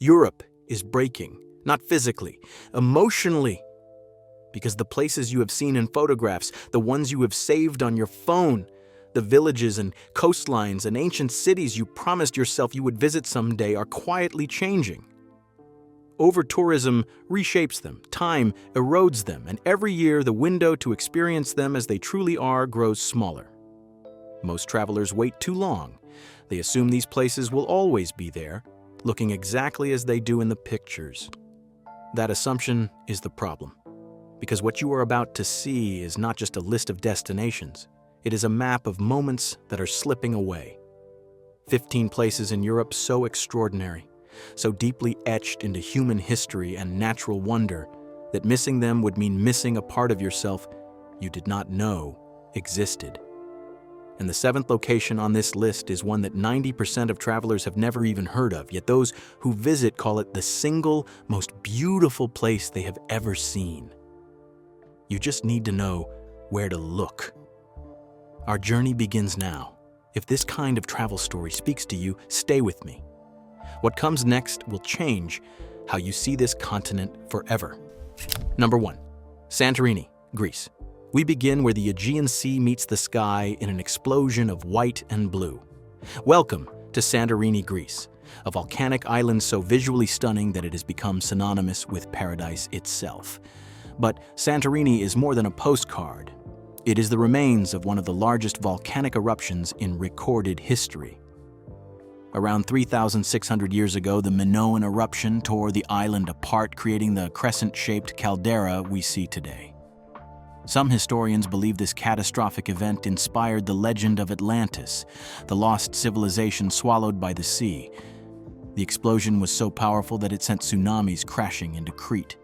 Europe is breaking, not physically, emotionally. Because the places you have seen in photographs, the ones you have saved on your phone, the villages and coastlines and ancient cities you promised yourself you would visit someday are quietly changing. Over-tourism reshapes them, time erodes them, and every year the window to experience them as they truly are grows smaller. Most travelers wait too long. They assume these places will always be there, looking exactly as they do in the pictures. That assumption is the problem, because what you are about to see is not just a list of destinations. It is a map of moments that are slipping away. 15 places in Europe so extraordinary, so deeply etched into human history and natural wonder that missing them would mean missing a part of yourself you did not know existed. And the seventh location on this list is one that 90% of travelers have never even heard of, yet those who visit call it the single most beautiful place they have ever seen. You just need to know where to look. Our journey begins now. If this kind of travel story speaks to you, stay with me. What comes next will change how you see this continent forever. Number 1. Santorini, Greece. We begin where the Aegean Sea meets the sky in an explosion of white and blue. Welcome to Santorini, Greece, a volcanic island so visually stunning that it has become synonymous with paradise itself. But Santorini is more than a postcard. It is the remains of one of the largest volcanic eruptions in recorded history. Around 3,600 years ago, the Minoan eruption tore the island apart, creating the crescent-shaped caldera we see today. Some historians believe this catastrophic event inspired the legend of Atlantis, the lost civilization swallowed by the sea. The explosion was so powerful that it sent tsunamis crashing into Crete,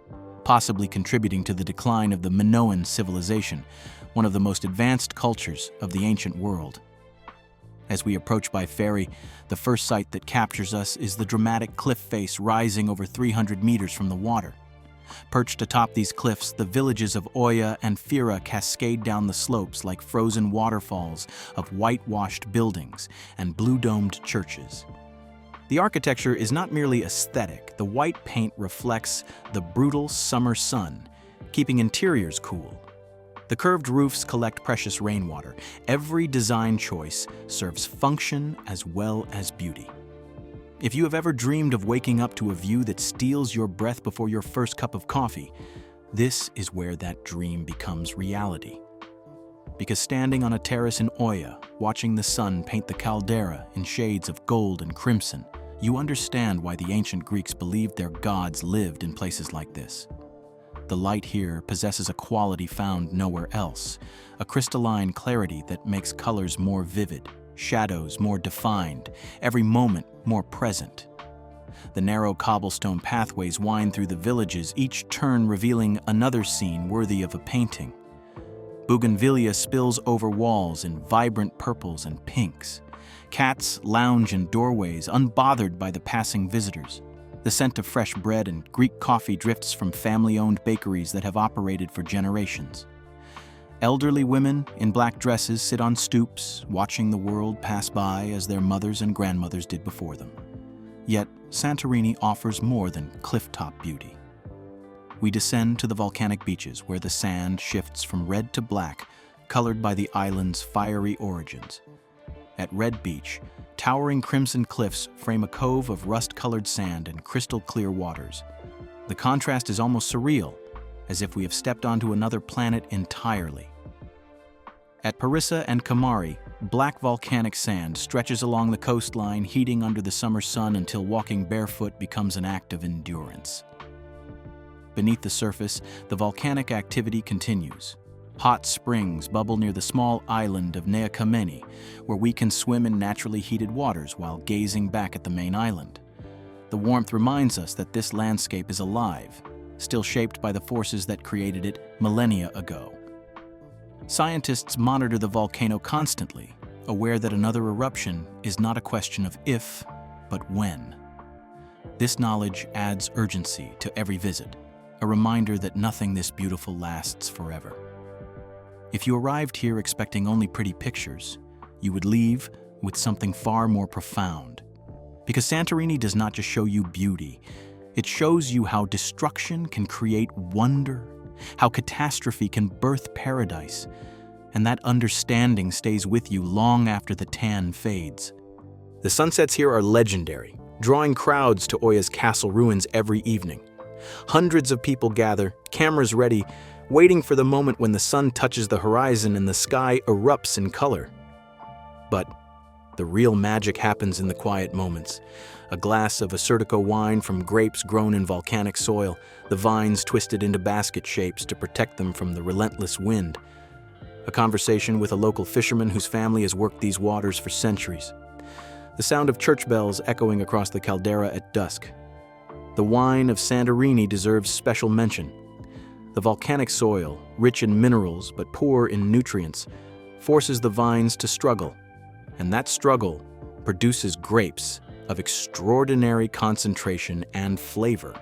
possibly contributing to the decline of the Minoan civilization, one of the most advanced cultures of the ancient world. As we approach by ferry, the first sight that captures us is the dramatic cliff face rising over 300 meters from the water. Perched atop these cliffs, the villages of Oya and Fira cascade down the slopes like frozen waterfalls of whitewashed buildings and blue-domed churches. The architecture is not merely aesthetic. The white paint reflects the brutal summer sun, keeping interiors cool. The curved roofs collect precious rainwater. Every design choice serves function as well as beauty. If you have ever dreamed of waking up to a view that steals your breath before your first cup of coffee, this is where that dream becomes reality. Because standing on a terrace in Oya, watching the sun paint the caldera in shades of gold and crimson, you understand why the ancient Greeks believed their gods lived in places like this. The light here possesses a quality found nowhere else, a crystalline clarity that makes colors more vivid, shadows more defined, every moment more present. The narrow cobblestone pathways wind through the villages, each turn revealing another scene worthy of a painting. Bougainvillea spills over walls in vibrant purples and pinks. Cats lounge in doorways, unbothered by the passing visitors. The scent of fresh bread and Greek coffee drifts from family-owned bakeries that have operated for generations. Elderly women in black dresses sit on stoops, watching the world pass by as their mothers and grandmothers did before them. Yet, Santorini offers more than clifftop beauty. We descend to the volcanic beaches where the sand shifts from red to black, colored by the island's fiery origins. At Red Beach, towering crimson cliffs frame a cove of rust-colored sand and crystal-clear waters. The contrast is almost surreal, as if we have stepped onto another planet entirely. At Parissa and Kamari, black volcanic sand stretches along the coastline, heating under the summer sun until walking barefoot becomes an act of endurance. Beneath the surface, the volcanic activity continues. Hot springs bubble near the small island of Nea Kameni, where we can swim in naturally heated waters while gazing back at the main island. The warmth reminds us that this landscape is alive, still shaped by the forces that created it millennia ago. Scientists monitor the volcano constantly, aware that another eruption is not a question of if, but when. This knowledge adds urgency to every visit, a reminder that nothing this beautiful lasts forever. If you arrived here expecting only pretty pictures, you would leave with something far more profound. Because Santorini does not just show you beauty, it shows you how destruction can create wonder, how catastrophe can birth paradise, and that understanding stays with you long after the tan fades. The sunsets here are legendary, drawing crowds to Oya's castle ruins every evening. Hundreds of people gather, cameras ready, waiting for the moment when the sun touches the horizon and the sky erupts in color. But the real magic happens in the quiet moments. A glass of Acertico wine from grapes grown in volcanic soil, the vines twisted into basket shapes to protect them from the relentless wind. A conversation with a local fisherman whose family has worked these waters for centuries. The sound of church bells echoing across the caldera at dusk. The wine of Santorini deserves special mention. The volcanic soil, rich in minerals but poor in nutrients, forces the vines to struggle, and that struggle produces grapes of extraordinary concentration and flavor.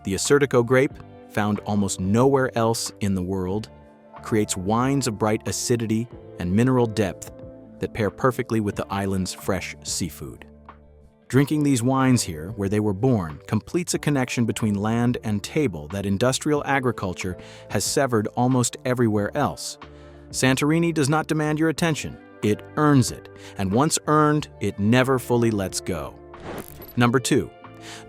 The Acertico grape, found almost nowhere else in the world, creates wines of bright acidity and mineral depth that pair perfectly with the island's fresh seafood. Drinking these wines here, where they were born, completes a connection between land and table that industrial agriculture has severed almost everywhere else. Santorini does not demand your attention, it earns it, and once earned, it never fully lets go. Number 2.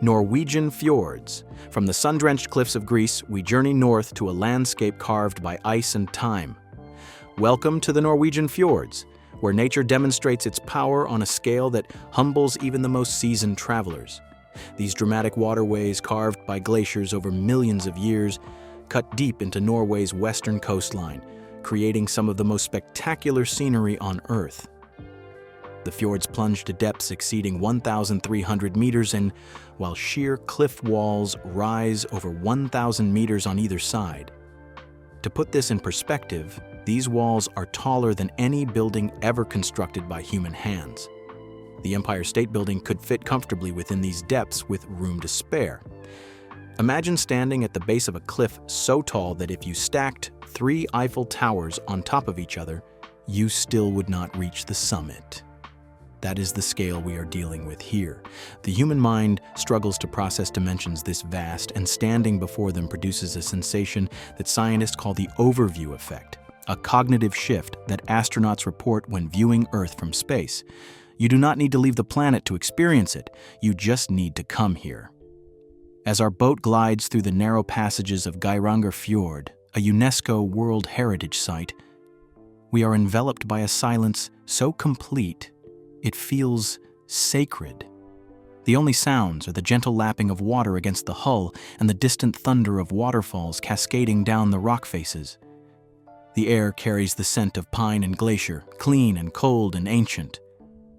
Norwegian Fjords. From the sun-drenched cliffs of Greece, we journey north to a landscape carved by ice and time. Welcome to the Norwegian Fjords, where nature demonstrates its power on a scale that humbles even the most seasoned travelers. These dramatic waterways, carved by glaciers over millions of years, cut deep into Norway's western coastline, creating some of the most spectacular scenery on Earth. The fjords plunge to depths exceeding 1,300 meters, and while sheer cliff walls rise over 1,000 meters on either side. To put this in perspective, these walls are taller than any building ever constructed by human hands. The Empire State Building could fit comfortably within these depths with room to spare. Imagine standing at the base of a cliff so tall that if you stacked 3 Eiffel Towers on top of each other, you still would not reach the summit. That is the scale we are dealing with here. The human mind struggles to process dimensions this vast, and standing before them produces a sensation that scientists call the overview effect, a cognitive shift that astronauts report when viewing Earth from space. You do not need to leave the planet to experience it, you just need to come here. As our boat glides through the narrow passages of Geiranger Fjord, a UNESCO World Heritage Site, we are enveloped by a silence so complete it feels sacred. The only sounds are the gentle lapping of water against the hull and the distant thunder of waterfalls cascading down the rock faces. The air carries the scent of pine and glacier, clean and cold and ancient.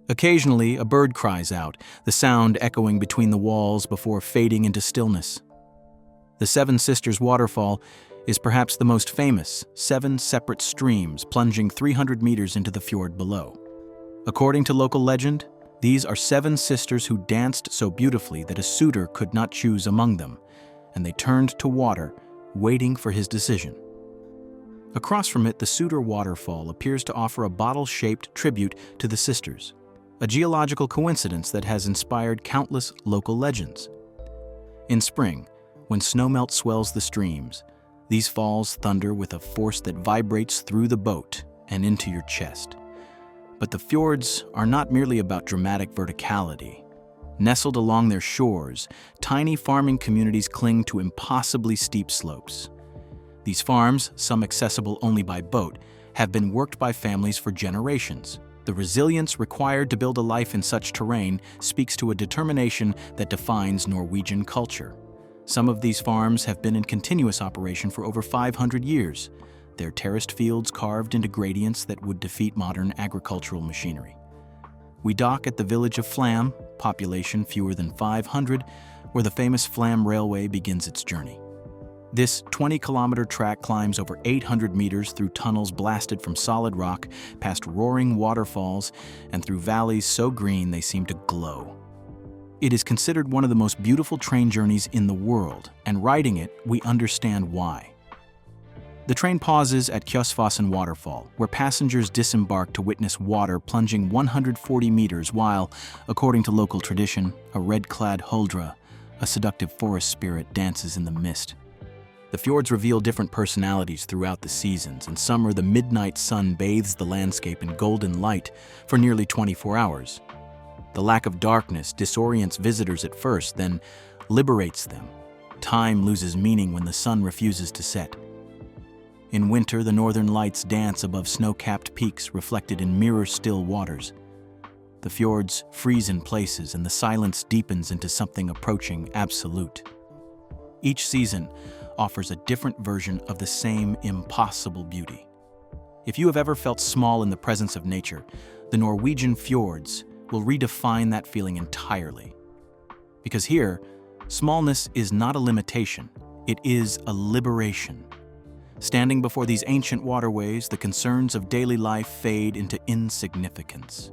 Occasionally, a bird cries out, the sound echoing between the walls before fading into stillness. The Seven Sisters waterfall is perhaps the most famous, 7 separate streams plunging 300 meters into the fjord below. According to local legend, these are 7 sisters who danced so beautifully that a suitor could not choose among them, and they turned to water, waiting for his decision. Across from it, the Suitor Waterfall appears to offer a bottle-shaped tribute to the sisters, a geological coincidence that has inspired countless local legends. In spring, when snowmelt swells the streams, these falls thunder with a force that vibrates through the boat and into your chest. But the fjords are not merely about dramatic verticality. Nestled along their shores, tiny farming communities cling to impossibly steep slopes. These farms, some accessible only by boat, have been worked by families for generations. The resilience required to build a life in such terrain speaks to a determination that defines Norwegian culture. Some of these farms have been in continuous operation for over 500 years, their terraced fields carved into gradients that would defeat modern agricultural machinery. We dock at the village of Flam, population fewer than 500, where the famous Flam Railway begins its journey. This 20-kilometer track climbs over 800 meters through tunnels blasted from solid rock, past roaring waterfalls, and through valleys so green they seem to glow. It is considered one of the most beautiful train journeys in the world, and riding it, we understand why. The train pauses at Kjosfossen Waterfall, where passengers disembark to witness water plunging 140 meters while, according to local tradition, a red-clad huldra, a seductive forest spirit, dances in the mist. The fjords reveal different personalities throughout the seasons. In summer, the midnight sun bathes the landscape in golden light for nearly 24 hours. The lack of darkness disorients visitors at first, then liberates them. Time loses meaning when the sun refuses to set. In winter, the northern lights dance above snow-capped peaks reflected in mirror-still waters. The fjords freeze in places and the silence deepens into something approaching absolute. Each season offers a different version of the same impossible beauty. If you have ever felt small in the presence of nature, the Norwegian fjords will redefine that feeling entirely. Because here, smallness is not a limitation, it is a liberation. Standing before these ancient waterways, the concerns of daily life fade into insignificance.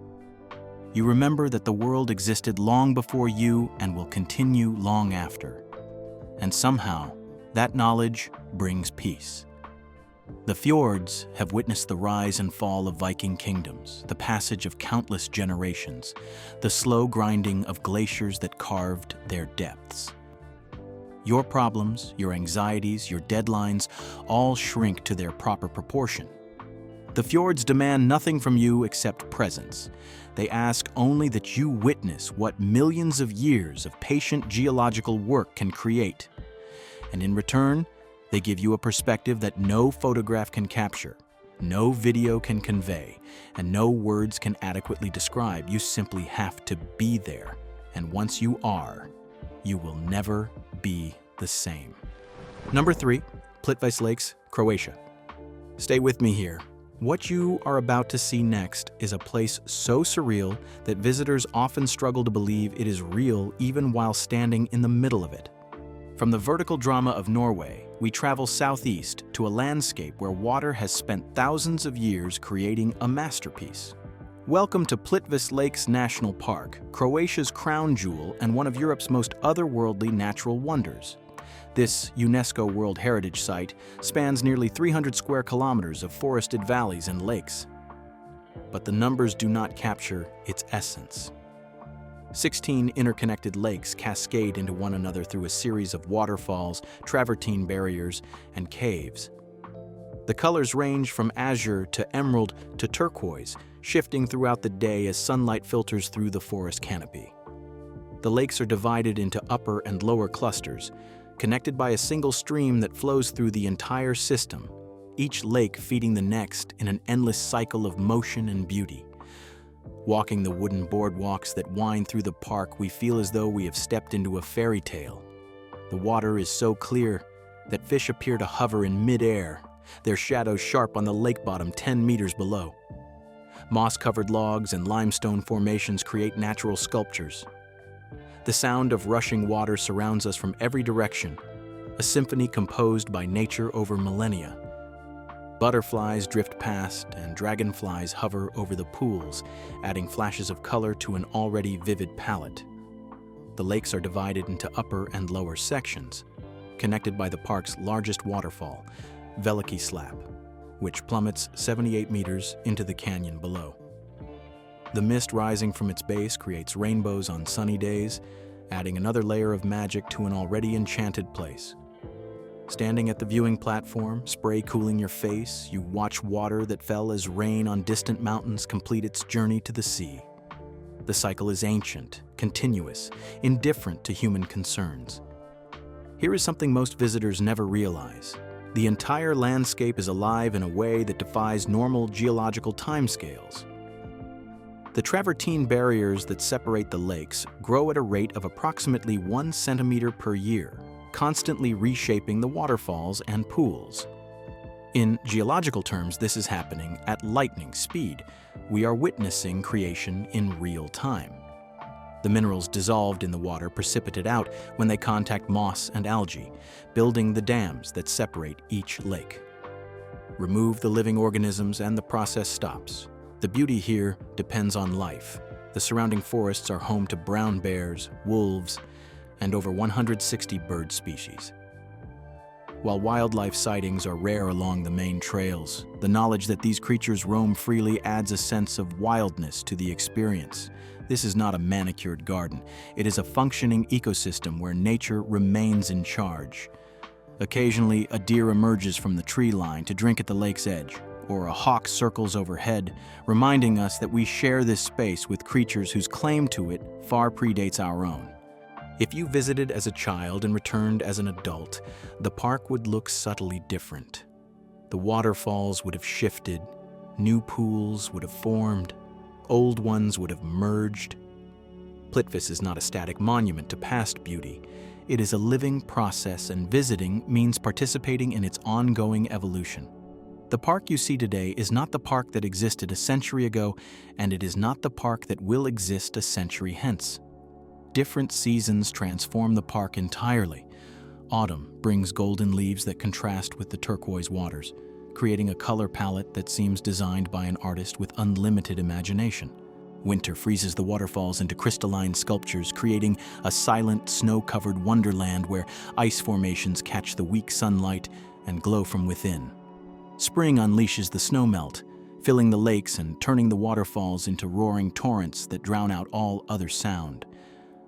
You remember that the world existed long before you and will continue long after. And somehow, that knowledge brings peace. The fjords have witnessed the rise and fall of Viking kingdoms, the passage of countless generations, the slow grinding of glaciers that carved their depths. Your problems, your anxieties, your deadlines all shrink to their proper proportion. The fjords demand nothing from you except presence. They ask only that you witness what millions of years of patient geological work can create. And in return, they give you a perspective that no photograph can capture, no video can convey, and no words can adequately describe. You simply have to be there. And once you are, you will never be the same. Number 3, Plitvice Lakes, Croatia. Stay with me here. What you are about to see next is a place so surreal that visitors often struggle to believe it is real even while standing in the middle of it. From the vertical drama of Norway, we travel southeast to a landscape where water has spent thousands of years creating a masterpiece. Welcome to Plitvice Lakes National Park, Croatia's crown jewel and one of Europe's most otherworldly natural wonders. This UNESCO World Heritage Site spans nearly 300 square kilometers of forested valleys and lakes. But the numbers do not capture its essence. 16 interconnected lakes cascade into one another through a series of waterfalls, travertine barriers, and caves. The colors range from azure to emerald to turquoise, shifting throughout the day as sunlight filters through the forest canopy. The lakes are divided into upper and lower clusters, connected by a single stream that flows through the entire system, each lake feeding the next in an endless cycle of motion and beauty. Walking the wooden boardwalks that wind through the park, we feel as though we have stepped into a fairy tale. The water is so clear that fish appear to hover in mid-air, their shadows sharp on the lake bottom 10 meters below. Moss-covered logs and limestone formations create natural sculptures. The sound of rushing water surrounds us from every direction, a symphony composed by nature over millennia. Butterflies drift past and dragonflies hover over the pools, adding flashes of color to an already vivid palette. The lakes are divided into upper and lower sections, connected by the park's largest waterfall, Veliki Slap, which plummets 78 meters into the canyon below. The mist rising from its base creates rainbows on sunny days, adding another layer of magic to an already enchanted place. Standing at the viewing platform, spray cooling your face, you watch water that fell as rain on distant mountains complete its journey to the sea. The cycle is ancient, continuous, indifferent to human concerns. Here is something most visitors never realize. The entire landscape is alive in a way that defies normal geological timescales. The travertine barriers that separate the lakes grow at a rate of approximately 1 centimeter per year, constantly reshaping the waterfalls and pools. In geological terms, this is happening at lightning speed. We are witnessing creation in real time. The minerals dissolved in the water precipitate out when they contact moss and algae, building the dams that separate each lake. Remove the living organisms and the process stops. The beauty here depends on life. The surrounding forests are home to brown bears, wolves, and over 160 bird species. While wildlife sightings are rare along the main trails, the knowledge that these creatures roam freely adds a sense of wildness to the experience. This is not a manicured garden. It is a functioning ecosystem where nature remains in charge. Occasionally, a deer emerges from the tree line to drink at the lake's edge, or a hawk circles overhead, reminding us that we share this space with creatures whose claim to it far predates our own. If you visited as a child and returned as an adult, the park would look subtly different. The waterfalls would have shifted, new pools would have formed, old ones would have merged. Plitvice is not a static monument to past beauty. It is a living process, and visiting means participating in its ongoing evolution. The park you see today is not the park that existed a century ago, and it is not the park that will exist a century hence. Different seasons transform the park entirely. Autumn brings golden leaves that contrast with the turquoise waters, creating a color palette that seems designed by an artist with unlimited imagination. Winter freezes the waterfalls into crystalline sculptures, creating a silent, snow-covered wonderland where ice formations catch the weak sunlight and glow from within. Spring unleashes the snowmelt, filling the lakes and turning the waterfalls into roaring torrents that drown out all other sound.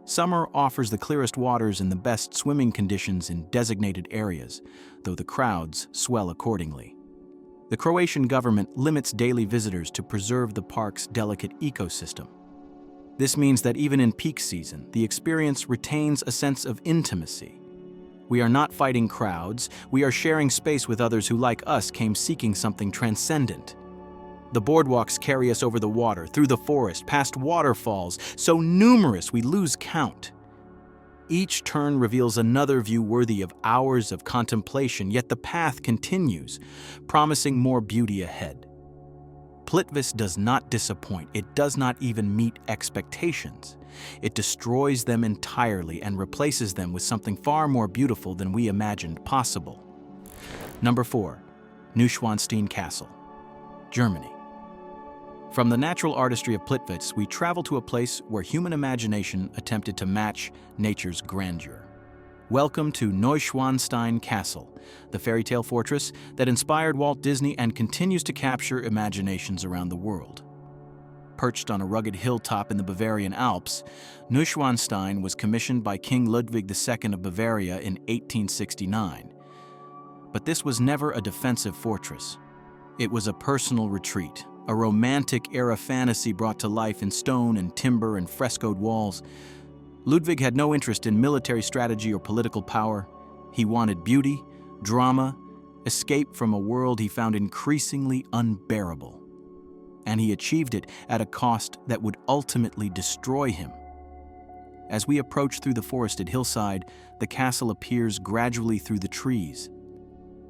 Summer offers the clearest waters and the best swimming conditions in designated areas, though the crowds swell accordingly. The Croatian government limits daily visitors to preserve the park's delicate ecosystem. This means that even in peak season, the experience retains a sense of intimacy. We are not fighting crowds, we are sharing space with others who, like us, came seeking something transcendent. The boardwalks carry us over the water, through the forest, past waterfalls, so numerous we lose count. Each turn reveals another view worthy of hours of contemplation, yet the path continues, promising more beauty ahead. Plitvice does not disappoint. It does not even meet expectations. It destroys them entirely and replaces them with something far more beautiful than we imagined possible. Number 4. Neuschwanstein Castle, Germany. From the natural artistry of Plitvice, we travel to a place where human imagination attempted to match nature's grandeur. Welcome to Neuschwanstein Castle, the fairy tale fortress that inspired Walt Disney and continues to capture imaginations around the world. Perched on a rugged hilltop in the Bavarian Alps, Neuschwanstein was commissioned by King Ludwig II of Bavaria in 1869. But this was never a defensive fortress. It was a personal retreat, a romantic-era fantasy brought to life in stone and timber and frescoed walls. Ludwig had no interest in military strategy or political power. He wanted beauty, drama, escape from a world he found increasingly unbearable. And he achieved it at a cost that would ultimately destroy him. As we approach through the forested hillside, the castle appears gradually through the trees.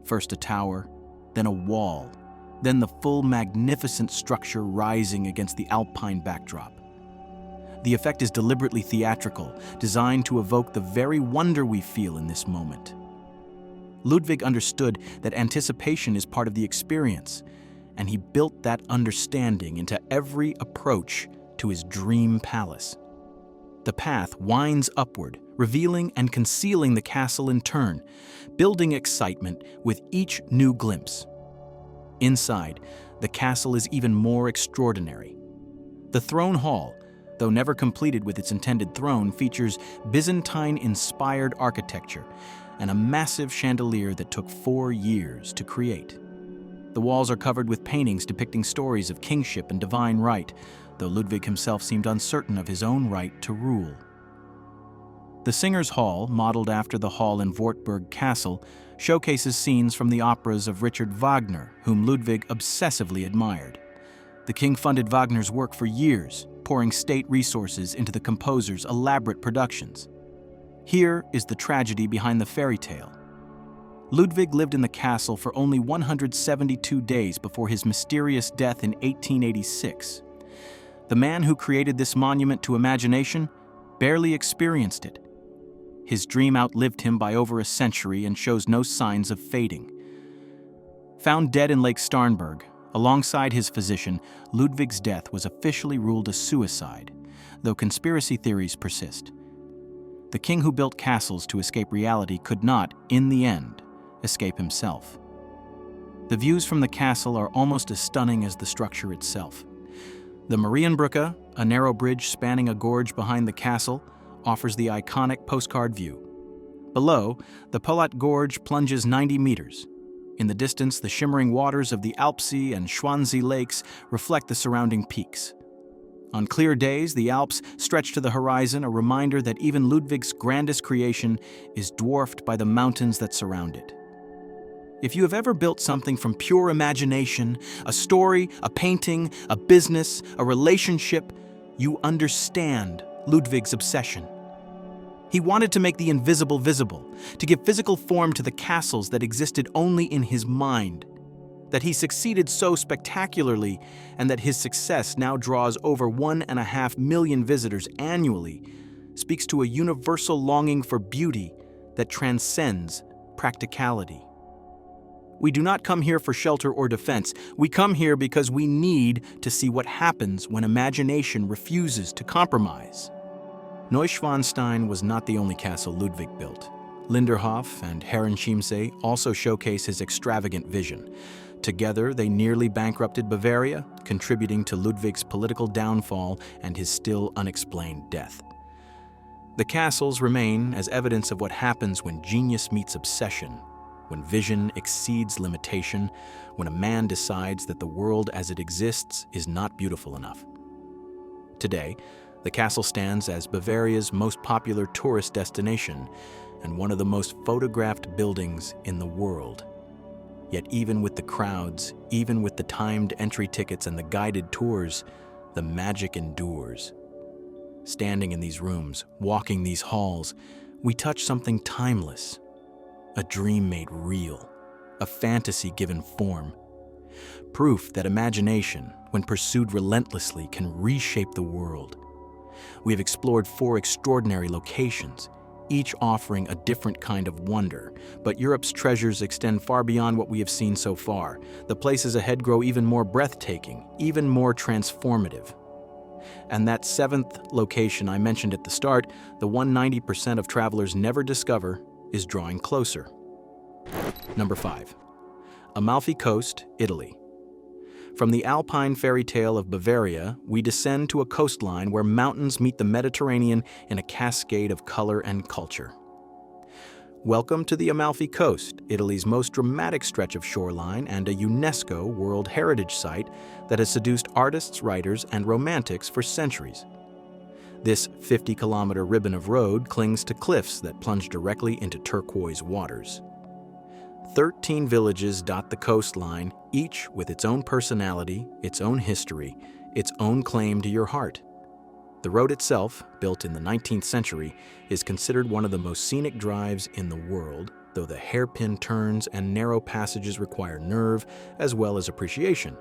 First a tower, then a wall, then the full magnificent structure rising against the alpine backdrop. The effect is deliberately theatrical, designed to evoke the very wonder we feel in this moment. Ludwig understood that anticipation is part of the experience, and he built that understanding into every approach to his dream palace. The path winds upward, revealing and concealing the castle in turn, building excitement with each new glimpse. Inside, the castle is even more extraordinary. The throne hall, though never completed with its intended throne, features Byzantine-inspired architecture and a massive chandelier that took 4 years to create. The walls are covered with paintings depicting stories of kingship and divine right, though Ludwig himself seemed uncertain of his own right to rule. The Singers' Hall, modeled after the hall in Wartburg Castle, showcases scenes from the operas of Richard Wagner, whom Ludwig obsessively admired. The king funded Wagner's work for years, pouring state resources into the composer's elaborate productions. Here is the tragedy behind the fairy tale. Ludwig lived in the castle for only 172 days before his mysterious death in 1886. The man who created this monument to imagination barely experienced it. His dream outlived him by over a century and shows no signs of fading. Found dead in Lake Starnberg, alongside his physician, Ludwig's death was officially ruled a suicide, though conspiracy theories persist. The king who built castles to escape reality could not, in the end, escape himself. The views from the castle are almost as stunning as the structure itself. The Marienbrücke, a narrow bridge spanning a gorge behind the castle, offers the iconic postcard view. Below, the Polat Gorge plunges 90 meters. In the distance, the shimmering waters of the Amalfi and Fjords lakes reflect the surrounding peaks. On clear days, the Alps stretch to the horizon, a reminder that even Ludwig's grandest creation is dwarfed by the mountains that surround it. If you have ever built something from pure imagination, a story, a painting, a business, a relationship, you understand Ludwig's obsession. He wanted to make the invisible visible, to give physical form to the castles that existed only in his mind. That he succeeded so spectacularly, and that his success now draws over 1.5 million visitors annually, speaks to a universal longing for beauty that transcends practicality. We do not come here for shelter or defense. We come here because we need to see what happens when imagination refuses to compromise. Neuschwanstein was not the only castle Ludwig built. Linderhof and Herrenchiemsee also showcase his extravagant vision. Together, they nearly bankrupted Bavaria, contributing to Ludwig's political downfall and his still unexplained death. The castles remain as evidence of what happens when genius meets obsession, when vision exceeds limitation, when a man decides that the world as it exists is not beautiful enough. Today, the castle stands as Bavaria's most popular tourist destination and one of the most photographed buildings in the world. Yet even with the crowds, even with the timed entry tickets and the guided tours, the magic endures. Standing in these rooms, walking these halls, we touch something timeless. A dream made real, a fantasy given form. Proof that imagination, when pursued relentlessly, can reshape the world. We have explored 4 extraordinary locations, each offering a different kind of wonder, but Europe's treasures extend far beyond what we have seen so far. The places ahead grow even more breathtaking, even more transformative. And that 7th location I mentioned at the start, the 190% of travelers never discover, is drawing closer. Number 5. Amalfi Coast, Italy. From the Alpine fairy tale of Bavaria, we descend to a coastline where mountains meet the Mediterranean in a cascade of color and culture. Welcome to the Amalfi Coast, Italy's most dramatic stretch of shoreline and a UNESCO World Heritage Site that has seduced artists, writers, and romantics for centuries. This 50-kilometer ribbon of road clings to cliffs that plunge directly into turquoise waters. 13 villages dot the coastline, each with its own personality, its own history, its own claim to your heart. The road itself, built in the 19th century, is considered one of the most scenic drives in the world, though the hairpin turns and narrow passages require nerve as well as appreciation.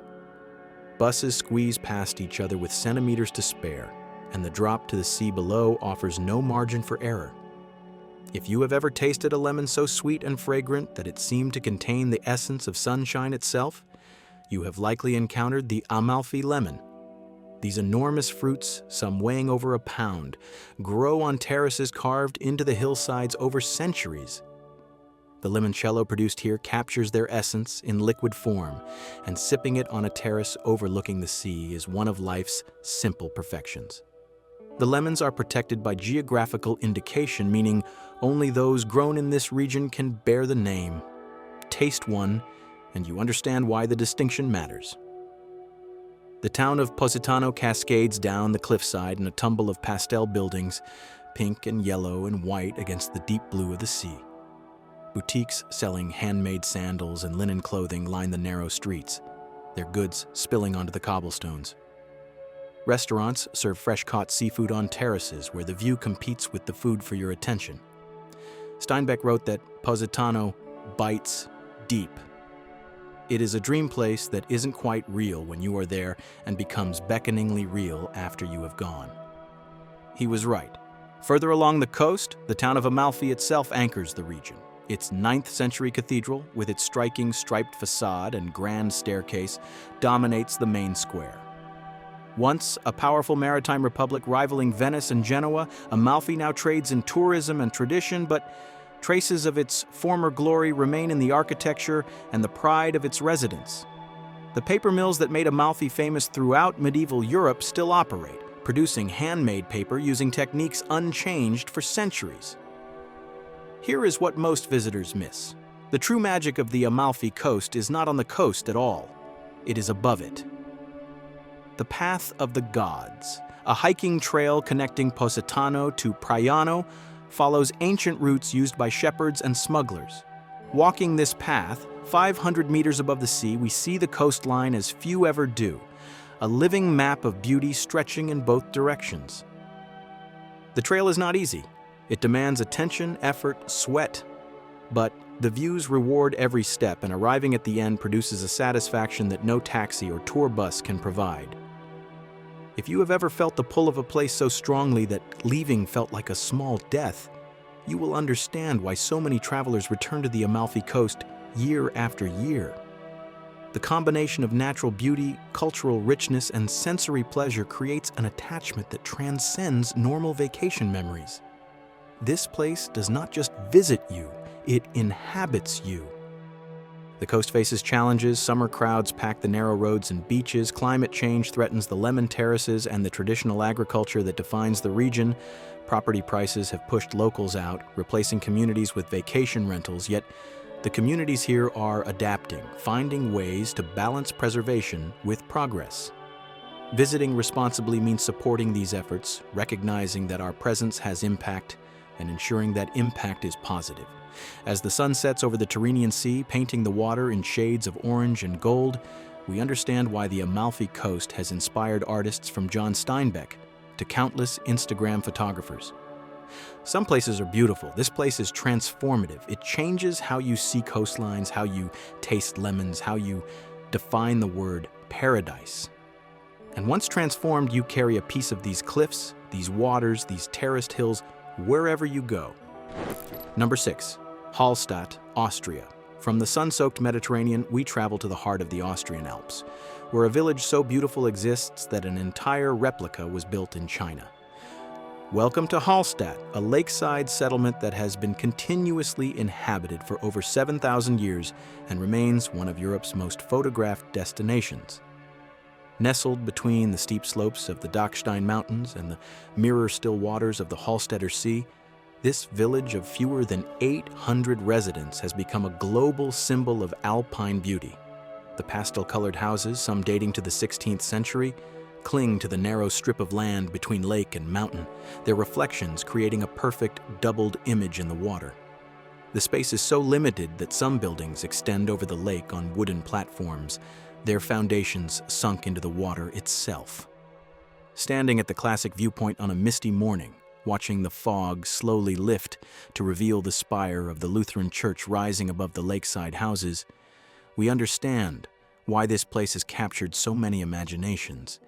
Buses squeeze past each other with centimeters to spare, and the drop to the sea below offers no margin for error. If you have ever tasted a lemon so sweet and fragrant that it seemed to contain the essence of sunshine itself, you have likely encountered the Amalfi lemon. These enormous fruits, some weighing over a pound, grow on terraces carved into the hillsides over centuries. The limoncello produced here captures their essence in liquid form, and sipping it on a terrace overlooking the sea is one of life's simple perfections. The lemons are protected by geographical indication, meaning only those grown in this region can bear the name. Taste one, and you understand why the distinction matters. The town of Positano cascades down the cliffside in a tumble of pastel buildings, pink and yellow and white against the deep blue of the sea. Boutiques selling handmade sandals and linen clothing line the narrow streets, their goods spilling onto the cobblestones. Restaurants serve fresh-caught seafood on terraces where the view competes with the food for your attention. Steinbeck wrote that Positano bites deep. It is a dream place that isn't quite real when you are there and becomes beckoningly real after you have gone. He was right. Further along the coast, the town of Amalfi itself anchors the region. Its 9th century cathedral, with its striking striped facade and grand staircase, dominates the main square. Once a powerful maritime republic rivaling Venice and Genoa, Amalfi now trades in tourism and tradition, but Traces of its former glory remain in the architecture and the pride of its residents. The paper mills that made Amalfi famous throughout medieval Europe still operate, producing handmade paper using techniques unchanged for centuries. Here is what most visitors miss. The true magic of the Amalfi Coast is not on the coast at all. It is above it. The Path of the Gods, a hiking trail connecting Positano to Praiano, follows ancient routes used by shepherds and smugglers. Walking this path, 500 meters above the sea, we see the coastline as few ever do, a living map of beauty stretching in both directions. The trail is not easy. It demands attention, effort, sweat. But the views reward every step, and arriving at the end produces a satisfaction that no taxi or tour bus can provide. If you have ever felt the pull of a place so strongly that leaving felt like a small death, you will understand why so many travelers return to the Amalfi Coast year after year. The combination of natural beauty, cultural richness, and sensory pleasure creates an attachment that transcends normal vacation memories. This place does not just visit you, it inhabits you. The coast faces challenges. Summer crowds pack the narrow roads and beaches. Climate change threatens the lemon terraces and the traditional agriculture that defines the region. Property prices have pushed locals out, replacing communities with vacation rentals, yet the communities here are adapting, finding ways to balance preservation with progress. Visiting responsibly means supporting these efforts, recognizing that our presence has impact, and ensuring that impact is positive. As the sun sets over the Tyrrhenian Sea, painting the water in shades of orange and gold, we understand why the Amalfi Coast has inspired artists from John Steinbeck to countless Instagram photographers. Some places are beautiful. This place is transformative. It changes how you see coastlines, how you taste lemons, how you define the word paradise. And once transformed, you carry a piece of these cliffs, these waters, these terraced hills, wherever you go. Number 6. Hallstatt, Austria. From the sun-soaked Mediterranean, we travel to the heart of the Austrian Alps, where a village so beautiful exists that an entire replica was built in China. Welcome to Hallstatt, a lakeside settlement that has been continuously inhabited for over 7,000 years and remains one of Europe's most photographed destinations. Nestled between the steep slopes of the Dachstein Mountains and the mirror-still waters of the Hallstätter Sea, this village of fewer than 800 residents has become a global symbol of alpine beauty. The pastel-colored houses, some dating to the 16th century, cling to the narrow strip of land between lake and mountain, their reflections creating a perfect doubled image in the water. The space is so limited that some buildings extend over the lake on wooden platforms, their foundations sunk into the water itself. Standing at the classic viewpoint on a misty morning, watching the fog slowly lift to reveal the spire of the Lutheran church rising above the lakeside houses, we understand why this place has captured so many imaginations.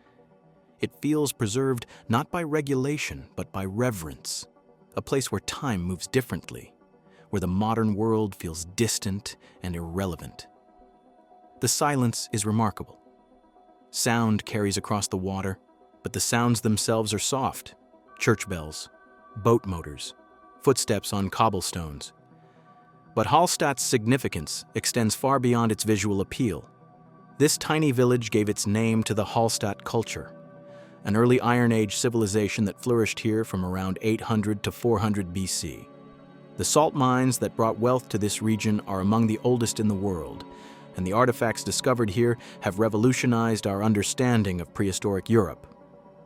It feels preserved not by regulation, but by reverence, a place where time moves differently, where the modern world feels distant and irrelevant. The silence is remarkable. Sound carries across the water, but the sounds themselves are soft. Church bells, boat motors, footsteps on cobblestones. But Hallstatt's significance extends far beyond its visual appeal. This tiny village gave its name to the Hallstatt culture, an early Iron Age civilization that flourished here from around 800 to 400 BC. The salt mines that brought wealth to this region are among the oldest in the world, and the artifacts discovered here have revolutionized our understanding of prehistoric Europe.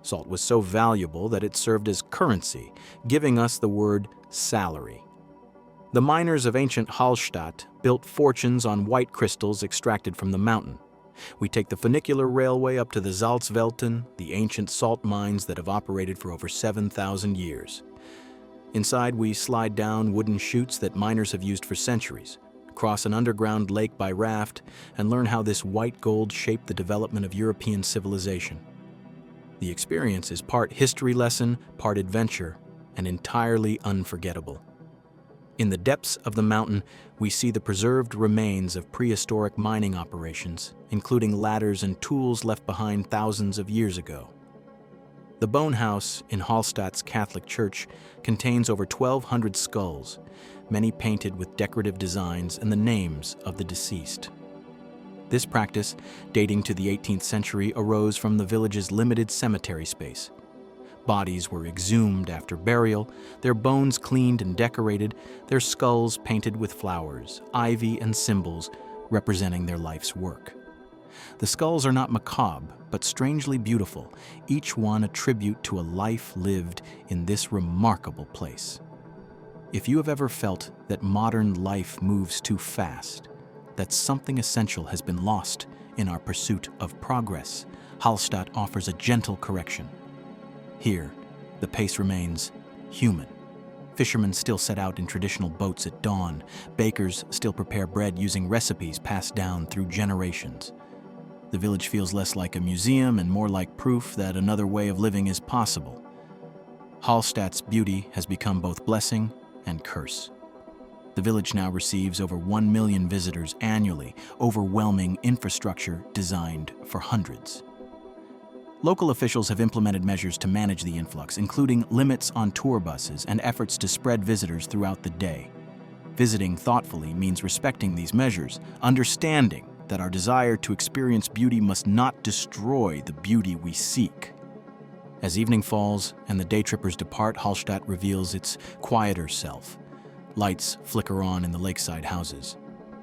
Salt was so valuable that it served as currency, giving us the word salary. The miners of ancient Hallstatt built fortunes on white crystals extracted from the mountain. We take the funicular railway up to the Salzwelten, the ancient salt mines that have operated for over 7,000 years. Inside, we slide down wooden chutes that miners have used for centuries, cross an underground lake by raft, and learn how this white gold shaped the development of European civilization. The experience is part history lesson, part adventure, and entirely unforgettable. In the depths of the mountain, we see the preserved remains of prehistoric mining operations, including ladders and tools left behind thousands of years ago. The Bone House in Hallstatt's Catholic Church contains over 1,200 skulls, many painted with decorative designs and the names of the deceased. This practice, dating to the 18th century, arose from the village's limited cemetery space. Bodies were exhumed after burial, their bones cleaned and decorated, their skulls painted with flowers, ivy, and symbols representing their life's work. The skulls are not macabre, but strangely beautiful, each one a tribute to a life lived in this remarkable place. If you have ever felt that modern life moves too fast, that something essential has been lost in our pursuit of progress, Hallstatt offers a gentle correction. Here, the pace remains human. Fishermen still set out in traditional boats at dawn. Bakers still prepare bread using recipes passed down through generations. The village feels less like a museum and more like proof that another way of living is possible. Hallstatt's beauty has become both blessing and curse. The village now receives over 1 million visitors annually, overwhelming infrastructure designed for hundreds. Local officials have implemented measures to manage the influx, including limits on tour buses and efforts to spread visitors throughout the day. Visiting thoughtfully means respecting these measures, understanding that our desire to experience beauty must not destroy the beauty we seek. As evening falls and the day trippers depart, Hallstatt reveals its quieter self. Lights flicker on in the lakeside houses.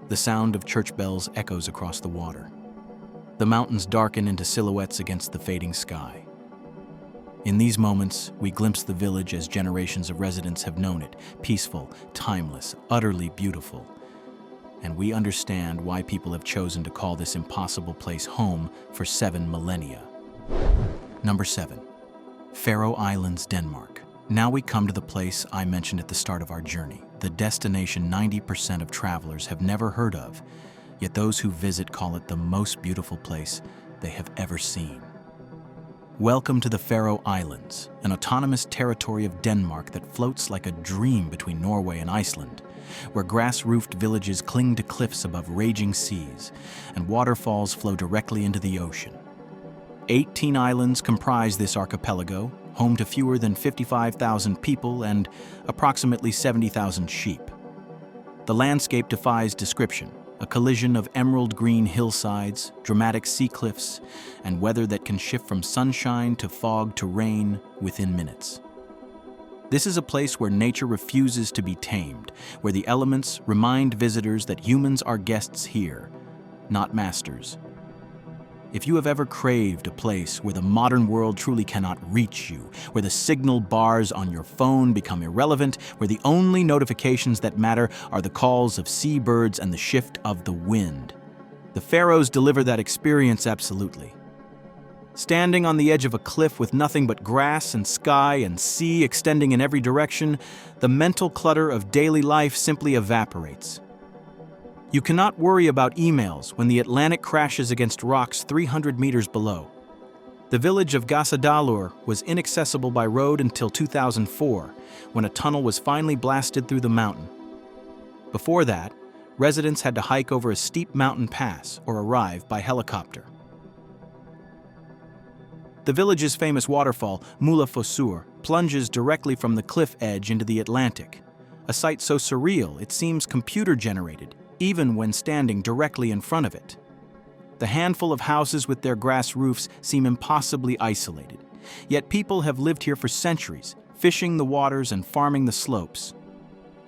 The sound of church bells echoes across the water. The mountains darken into silhouettes against the fading sky. In these moments, we glimpse the village as generations of residents have known it, peaceful, timeless, utterly beautiful. And we understand why people have chosen to call this impossible place home for 7 millennia. Number 7. Faroe Islands, Denmark. Now we come to the place I mentioned at the start of our journey, the destination 90% of travelers have never heard of, yet those who visit call it the most beautiful place they have ever seen. Welcome to the Faroe Islands, an autonomous territory of Denmark that floats like a dream between Norway and Iceland, where grass-roofed villages cling to cliffs above raging seas, and waterfalls flow directly into the ocean. 18 islands comprise this archipelago, home to fewer than 55,000 people and approximately 70,000 sheep. The landscape defies description, a collision of emerald green hillsides, dramatic sea cliffs, and weather that can shift from sunshine to fog to rain within minutes. This is a place where nature refuses to be tamed, where the elements remind visitors that humans are guests here, not masters. If you have ever craved a place where the modern world truly cannot reach you, where the signal bars on your phone become irrelevant, where the only notifications that matter are the calls of seabirds and the shift of the wind, the Faroes deliver that experience absolutely. Standing on the edge of a cliff with nothing but grass and sky and sea extending in every direction, the mental clutter of daily life simply evaporates. You cannot worry about emails when the Atlantic crashes against rocks 300 meters below. The village of Gásadalur was inaccessible by road until 2004, when a tunnel was finally blasted through the mountain. Before that, residents had to hike over a steep mountain pass or arrive by helicopter. The village's famous waterfall, Múlafossur, plunges directly from the cliff edge into the Atlantic, a sight so surreal it seems computer-generated, even when standing directly in front of it. The handful of houses with their grass roofs seem impossibly isolated, yet people have lived here for centuries, fishing the waters and farming the slopes.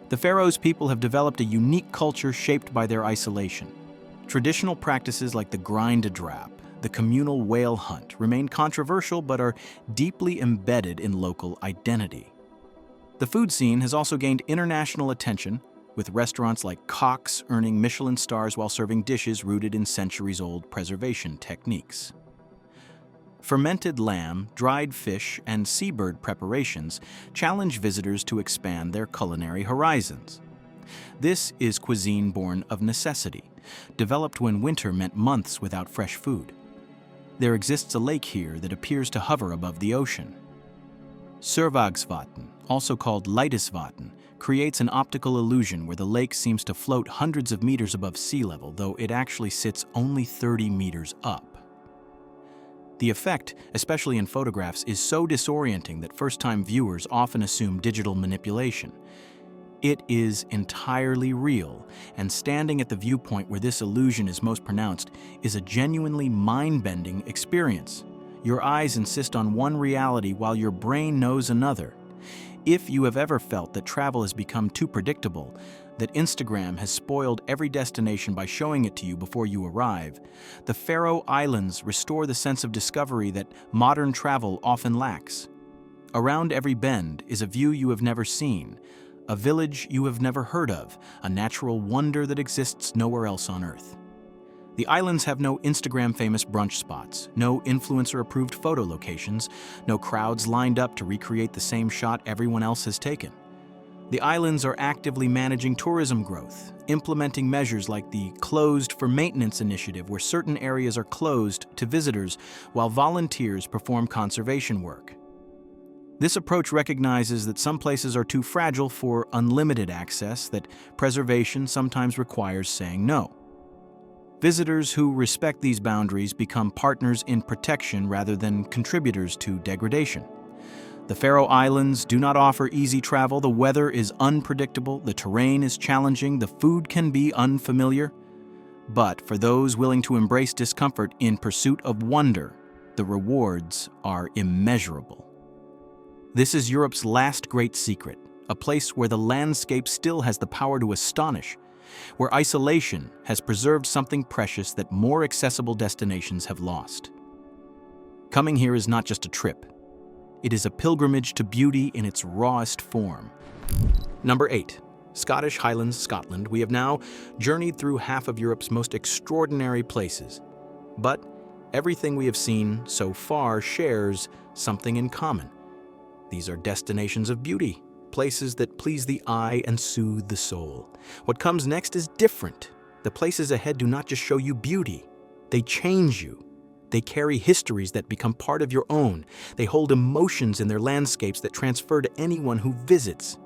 The Faroes people have developed a unique culture shaped by their isolation. Traditional practices like the grind-a-drap, the communal whale hunt, remain controversial but are deeply embedded in local identity. The food scene has also gained international attention, with restaurants like Cox earning Michelin stars while serving dishes rooted in centuries-old preservation techniques. Fermented lamb, dried fish, and seabird preparations challenge visitors to expand their culinary horizons. This is cuisine born of necessity, developed when winter meant months without fresh food. There exists a lake here that appears to hover above the ocean. Sørvágsvatn, also called Leitisvatn, creates an optical illusion where the lake seems to float hundreds of meters above sea level, though it actually sits only 30 meters up. The effect, especially in photographs, is so disorienting that first-time viewers often assume digital manipulation. It is entirely real, and standing at the viewpoint where this illusion is most pronounced is a genuinely mind-bending experience. Your eyes insist on one reality while your brain knows another. If you have ever felt that travel has become too predictable, that Instagram has spoiled every destination by showing it to you before you arrive, the Faroe Islands restore the sense of discovery that modern travel often lacks. Around every bend is a view you have never seen, a village you have never heard of, a natural wonder that exists nowhere else on Earth. The islands have no Instagram-famous brunch spots, no influencer-approved photo locations, no crowds lined up to recreate the same shot everyone else has taken. The islands are actively managing tourism growth, implementing measures like the Closed for Maintenance initiative, where certain areas are closed to visitors while volunteers perform conservation work. This approach recognizes that some places are too fragile for unlimited access, that preservation sometimes requires saying no. Visitors who respect these boundaries become partners in protection rather than contributors to degradation. The Faroe Islands do not offer easy travel. The weather is unpredictable, the terrain is challenging, the food can be unfamiliar. But for those willing to embrace discomfort in pursuit of wonder, the rewards are immeasurable. This is Europe's last great secret, a place where the landscape still has the power to astonish, where isolation has preserved something precious that more accessible destinations have lost. Coming here is not just a trip. It is a pilgrimage to beauty in its rawest form. Number 8. Scottish Highlands, Scotland. We have now journeyed through half of Europe's most extraordinary places. But everything we have seen so far shares something in common. These are destinations of beauty, places that please the eye and soothe the soul. What comes next is different. The places ahead do not just show you beauty, they change you. They carry histories that become part of your own. They hold emotions in their landscapes that transfer to anyone who visits.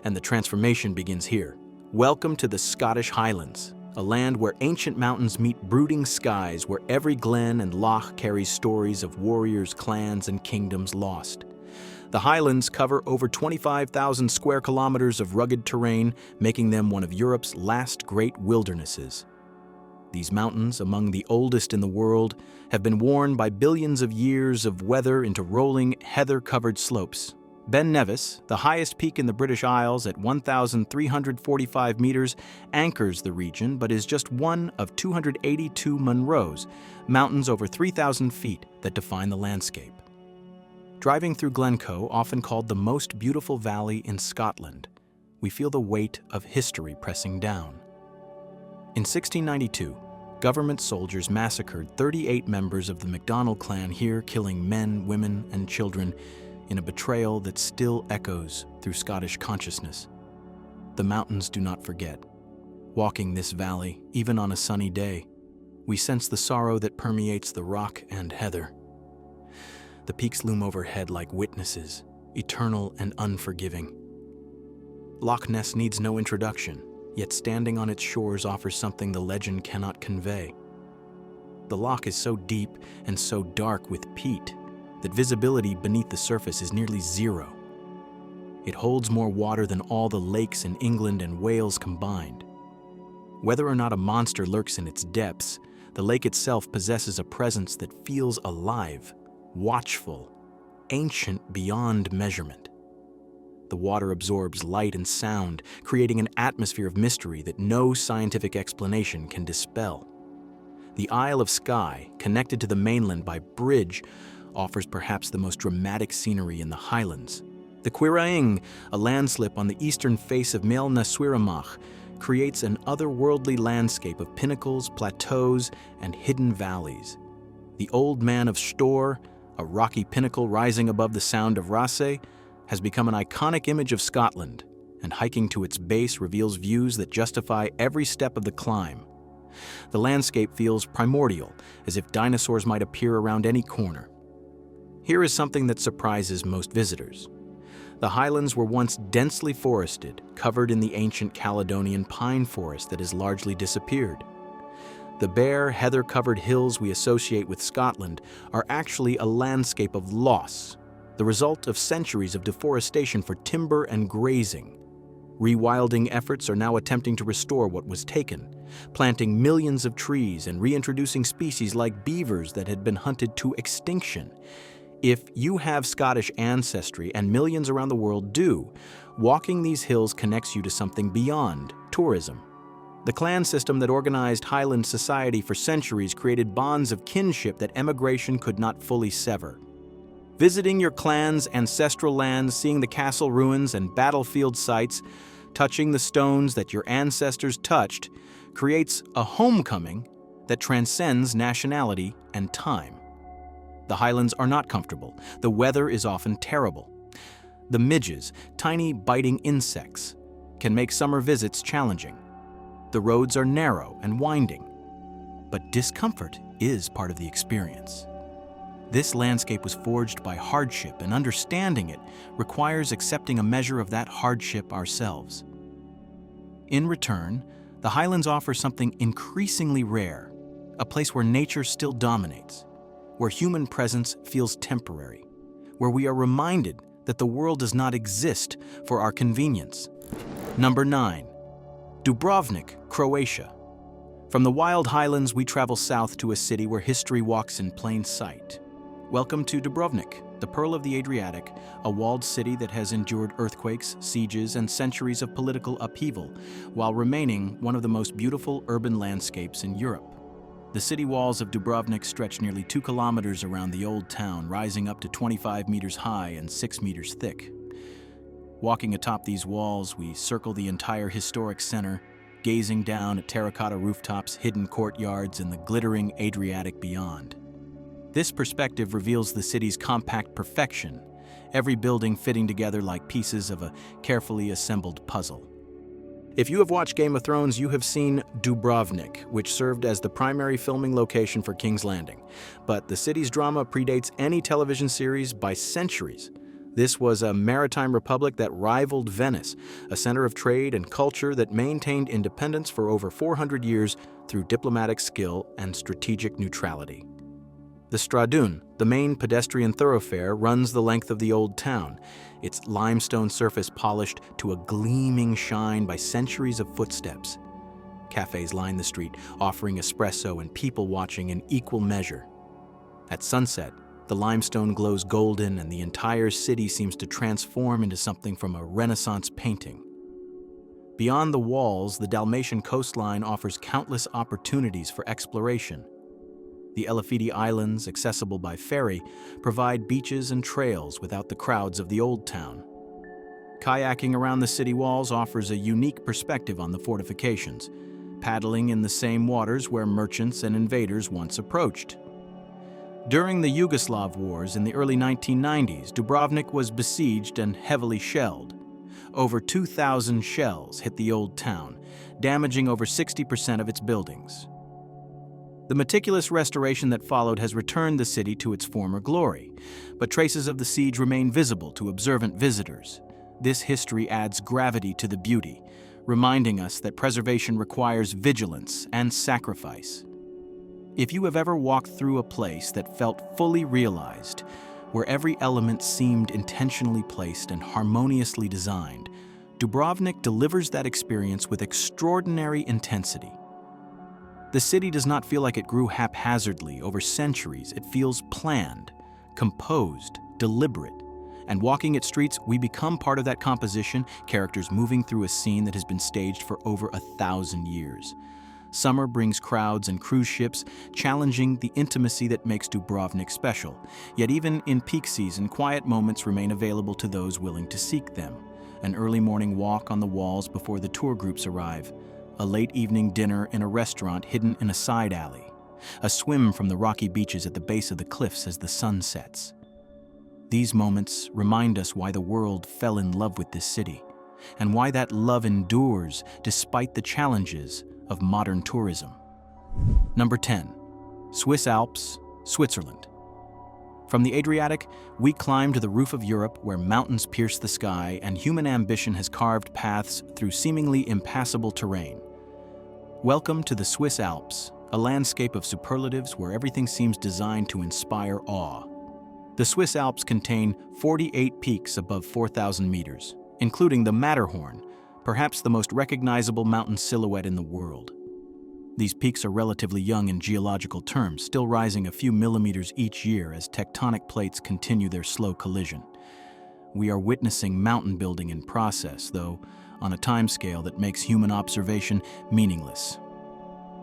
And the transformation begins here. Welcome to the Scottish Highlands, a land where ancient mountains meet brooding skies, where every glen and loch carries stories of warriors, clans, and kingdoms lost. The Highlands cover over 25,000 square kilometers of rugged terrain, making them one of Europe's last great wildernesses. These mountains, among the oldest in the world, have been worn by billions of years of weather into rolling, heather-covered slopes. Ben Nevis, the highest peak in the British Isles at 1,345 meters, anchors the region, but is just one of 282 Munros, mountains over 3,000 feet, that define the landscape. Driving through Glencoe, often called the most beautiful valley in Scotland, we feel the weight of history pressing down. In 1692, government soldiers massacred 38 members of the MacDonald clan here, killing men, women, and children in a betrayal that still echoes through Scottish consciousness. The mountains do not forget. Walking this valley, even on a sunny day, we sense the sorrow that permeates the rock and heather. The peaks loom overhead like witnesses, eternal and unforgiving. Loch Ness needs no introduction, yet standing on its shores offers something the legend cannot convey. The loch is so deep and so dark with peat that visibility beneath the surface is nearly zero. It holds more water than all the lakes in England and Wales combined. Whether or not a monster lurks in its depths, the lake itself possesses a presence that feels alive, watchful, ancient beyond measurement. The water absorbs light and sound, creating an atmosphere of mystery that no scientific explanation can dispel. The Isle of Skye, connected to the mainland by bridge, offers perhaps the most dramatic scenery in the Highlands. The Quiraing, a landslip on the eastern face of Mael na Suiramach, creates an otherworldly landscape of pinnacles, plateaus, and hidden valleys. The Old Man of Storr, a rocky pinnacle rising above the Sound of Raasay, has become an iconic image of Scotland, and hiking to its base reveals views that justify every step of the climb. The landscape feels primordial, as if dinosaurs might appear around any corner. Here is something that surprises most visitors. The Highlands were once densely forested, covered in the ancient Caledonian pine forest that has largely disappeared. The bare, heather-covered hills we associate with Scotland are actually a landscape of loss, the result of centuries of deforestation for timber and grazing. Rewilding efforts are now attempting to restore what was taken, planting millions of trees and reintroducing species like beavers that had been hunted to extinction. If you have Scottish ancestry, and millions around the world do, walking these hills connects you to something beyond tourism. The clan system that organized Highland society for centuries created bonds of kinship that emigration could not fully sever. Visiting your clan's ancestral lands, seeing the castle ruins and battlefield sites, touching the stones that your ancestors touched, creates a homecoming that transcends nationality and time. The Highlands are not comfortable. The weather is often terrible. The midges, tiny biting insects, can make summer visits challenging. The roads are narrow and winding, but discomfort is part of the experience. This landscape was forged by hardship, and understanding it requires accepting a measure of that hardship ourselves. In return, the Highlands offer something increasingly rare, a place where nature still dominates, where human presence feels temporary, where we are reminded that the world does not exist for our convenience. Number 9. Dubrovnik, Croatia. From the wild highlands, we travel south to a city where history walks in plain sight. Welcome to Dubrovnik, the Pearl of the Adriatic, a walled city that has endured earthquakes, sieges, and centuries of political upheaval, while remaining one of the most beautiful urban landscapes in Europe. The city walls of Dubrovnik stretch nearly 2 kilometers around the old town, rising up to 25 meters high and 6 meters thick. Walking atop these walls, we circle the entire historic center, gazing down at terracotta rooftops, hidden courtyards, and the glittering Adriatic beyond. This perspective reveals the city's compact perfection, every building fitting together like pieces of a carefully assembled puzzle. If you have watched Game of Thrones, you have seen Dubrovnik, which served as the primary filming location for King's Landing. But the city's drama predates any television series by centuries. This was a maritime republic that rivaled Venice, a center of trade and culture that maintained independence for over 400 years through diplomatic skill and strategic neutrality. The Stradun, the main pedestrian thoroughfare, runs the length of the old town, its limestone surface polished to a gleaming shine by centuries of footsteps. Cafes line the street, offering espresso and people watching in equal measure. At sunset, the limestone glows golden and the entire city seems to transform into something from a Renaissance painting. Beyond the walls, the Dalmatian coastline offers countless opportunities for exploration. The Amalfi Islands, accessible by ferry, provide beaches and trails without the crowds of the old town. Kayaking around the city walls offers a unique perspective on the fortifications, paddling in the same waters where merchants and invaders once approached. During the Yugoslav wars in the early 1990s, Dubrovnik was besieged and heavily shelled. Over 2,000 shells hit the old town, damaging over 60% of its buildings. The meticulous restoration that followed has returned the city to its former glory, but traces of the siege remain visible to observant visitors. This history adds gravity to the beauty, reminding us that preservation requires vigilance and sacrifice. If you have ever walked through a place that felt fully realized, where every element seemed intentionally placed and harmoniously designed, Dubrovnik delivers that experience with extraordinary intensity. The city does not feel like it grew haphazardly over centuries. It feels planned, composed, deliberate. And walking its streets, we become part of that composition, characters moving through a scene that has been staged for over 1,000 years. Summer brings crowds and cruise ships, challenging the intimacy that makes Dubrovnik special. Yet even in peak season, quiet moments remain available to those willing to seek them. An early morning walk on the walls before the tour groups arrive. A late evening dinner in a restaurant hidden in a side alley. A swim from the rocky beaches at the base of the cliffs as the sun sets. These moments remind us why the world fell in love with this city, and why that love endures despite the challenges of modern tourism. Number 10. Swiss Alps, Switzerland. From the Adriatic, we climb to the roof of Europe where mountains pierce the sky and human ambition has carved paths through seemingly impassable terrain. Welcome to the Swiss Alps, a landscape of superlatives where everything seems designed to inspire awe. The Swiss Alps contain 48 peaks above 4,000 meters, including the Matterhorn, perhaps the most recognizable mountain silhouette in the world. These peaks are relatively young in geological terms, still rising a few millimeters each year as tectonic plates continue their slow collision. We are witnessing mountain building in process, though on a timescale that makes human observation meaningless.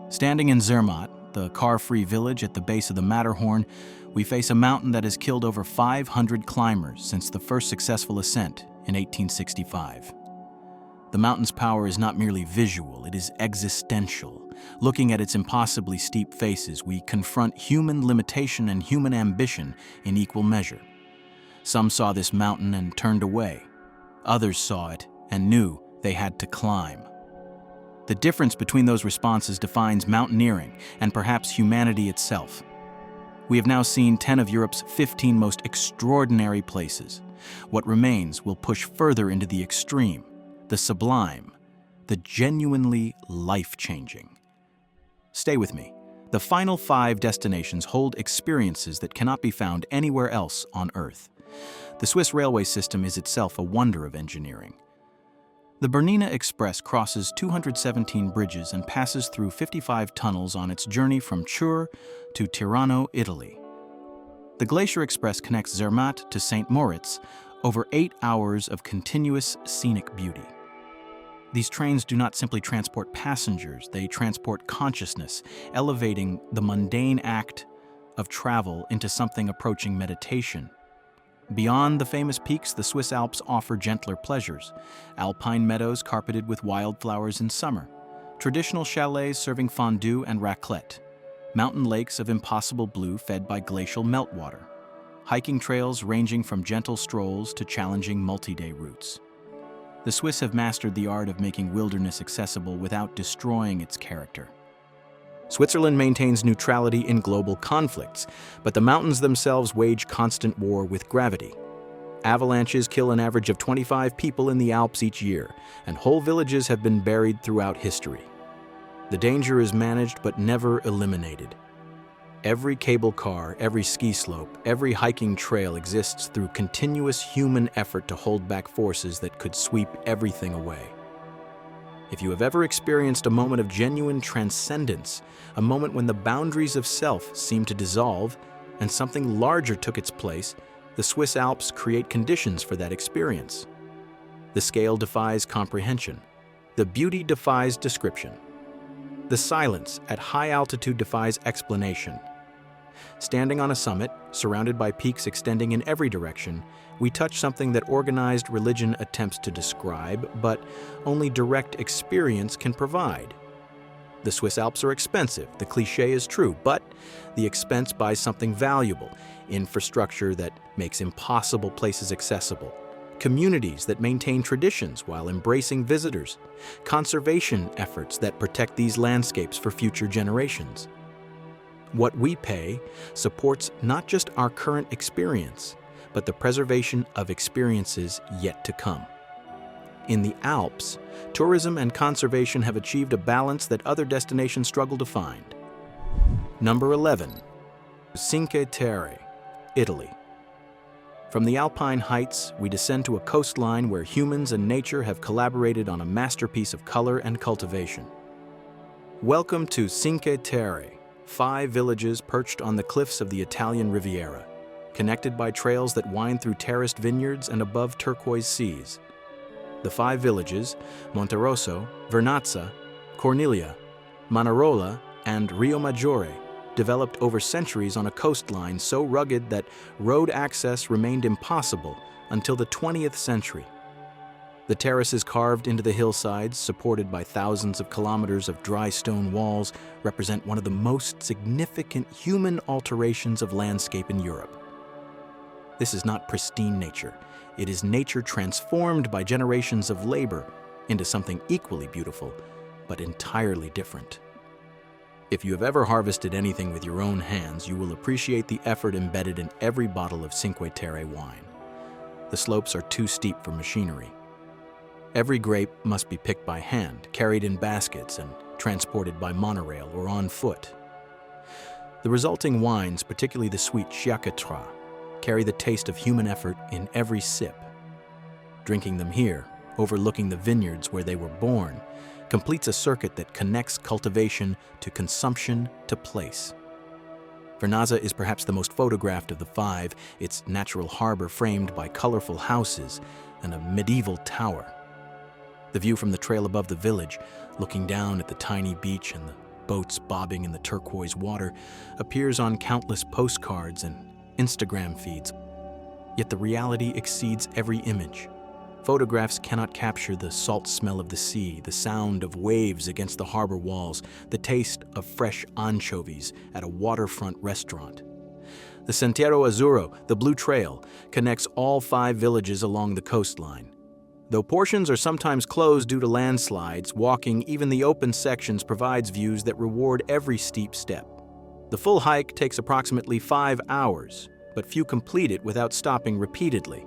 Standing in Zermatt, the car-free village at the base of the Matterhorn, we face a mountain that has killed over 500 climbers since the first successful ascent in 1865. The mountain's power is not merely visual, it is existential. Looking at its impossibly steep faces, we confront human limitation and human ambition in equal measure. Some saw this mountain and turned away. Others saw it and knew they had to climb. The difference between those responses defines mountaineering and perhaps humanity itself. We have now seen 10 of Europe's 15 most extraordinary places. What remains will push further into the extreme, the sublime, the genuinely life-changing. Stay with me. The final 5 destinations hold experiences that cannot be found anywhere else on Earth. The Swiss railway system is itself a wonder of engineering. The Bernina Express crosses 217 bridges and passes through 55 tunnels on its journey from Chur to Tirano, Italy. The Glacier Express connects Zermatt to St. Moritz over 8 hours of continuous scenic beauty. These trains do not simply transport passengers, they transport consciousness, elevating the mundane act of travel into something approaching meditation. Beyond the famous peaks, the Swiss Alps offer gentler pleasures. Alpine meadows carpeted with wildflowers in summer. Traditional chalets serving fondue and raclette. Mountain lakes of impossible blue fed by glacial meltwater. Hiking trails ranging from gentle strolls to challenging multi-day routes. The Swiss have mastered the art of making wilderness accessible without destroying its character. Switzerland maintains neutrality in global conflicts, but the mountains themselves wage constant war with gravity. Avalanches kill an average of 25 people in the Alps each year, and whole villages have been buried throughout history. The danger is managed but never eliminated. Every cable car, every ski slope, every hiking trail exists through continuous human effort to hold back forces that could sweep everything away. If you have ever experienced a moment of genuine transcendence, a moment when the boundaries of self seemed to dissolve and something larger took its place, the Swiss Alps create conditions for that experience. The scale defies comprehension. The beauty defies description. The silence at high altitude defies explanation. Standing on a summit, surrounded by peaks extending in every direction, we touch something that organized religion attempts to describe, but only direct experience can provide. The Swiss Alps are expensive, the cliché is true, but the expense buys something valuable: infrastructure that makes impossible places accessible, communities that maintain traditions while embracing visitors, conservation efforts that protect these landscapes for future generations. What we pay supports not just our current experience, but the preservation of experiences yet to come. In the Alps, tourism and conservation have achieved a balance that other destinations struggle to find. Number 11. Cinque Terre, Italy. From the Alpine heights, we descend to a coastline where humans and nature have collaborated on a masterpiece of color and cultivation. Welcome to Cinque Terre, 5 villages perched on the cliffs of the Italian Riviera, connected by trails that wind through terraced vineyards and above turquoise seas. The 5 villages, Monterosso, Vernazza, Corniglia, Manarola, and Rio Maggiore, developed over centuries on a coastline so rugged that road access remained impossible until the 20th century. The terraces carved into the hillsides, supported by thousands of kilometers of dry stone walls, represent one of the most significant human alterations of landscape in Europe. This is not pristine nature. It is nature transformed by generations of labor into something equally beautiful, but entirely different. If you have ever harvested anything with your own hands, you will appreciate the effort embedded in every bottle of Cinque Terre wine. The slopes are too steep for machinery. Every grape must be picked by hand, carried in baskets, and transported by monorail or on foot. The resulting wines, particularly the sweet Chiacchietra, carry the taste of human effort in every sip. Drinking them here, overlooking the vineyards where they were born, completes a circuit that connects cultivation to consumption to place. Vernazza is perhaps the most photographed of the five, its natural harbor framed by colorful houses and a medieval tower. The view from the trail above the village, looking down at the tiny beach and the boats bobbing in the turquoise water, appears on countless postcards and Instagram feeds. Yet the reality exceeds every image. Photographs cannot capture the salt smell of the sea, the sound of waves against the harbor walls, the taste of fresh anchovies at a waterfront restaurant. The Sentiero Azzurro, the Blue Trail, connects all five villages along the coastline. Though portions are sometimes closed due to landslides, walking even the open sections provides views that reward every steep step. The full hike takes approximately 5 hours, but few complete it without stopping repeatedly,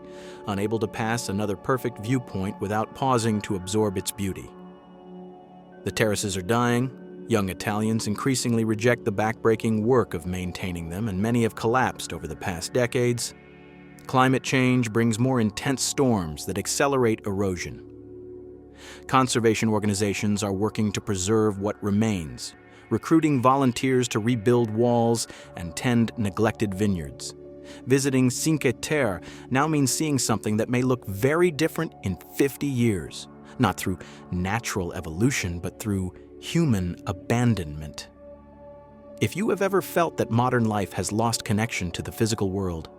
unable to pass another perfect viewpoint without pausing to absorb its beauty. The terraces are dying. Young Italians increasingly reject the backbreaking work of maintaining them, and many have collapsed over the past decades. Climate change brings more intense storms that accelerate erosion. Conservation organizations are working to preserve what remains, recruiting volunteers to rebuild walls and tend neglected vineyards. Visiting Cinque Terre now means seeing something that may look very different in 50 years, not through natural evolution, but through human abandonment. If you have ever felt that modern life has lost connection to the physical world,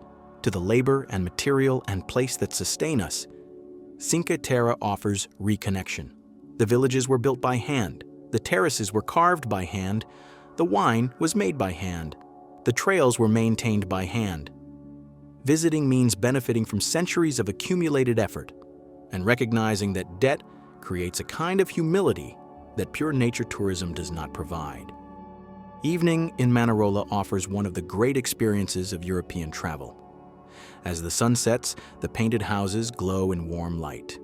to the labor and material and place that sustain us, Cinque Terre offers reconnection. The villages were built by hand, the terraces were carved by hand, the wine was made by hand, the trails were maintained by hand. Visiting means benefiting from centuries of accumulated effort and recognizing that debt creates a kind of humility that pure nature tourism does not provide. Evening in Manarola offers one of the great experiences of European travel. As the sun sets, the painted houses glow in warm light.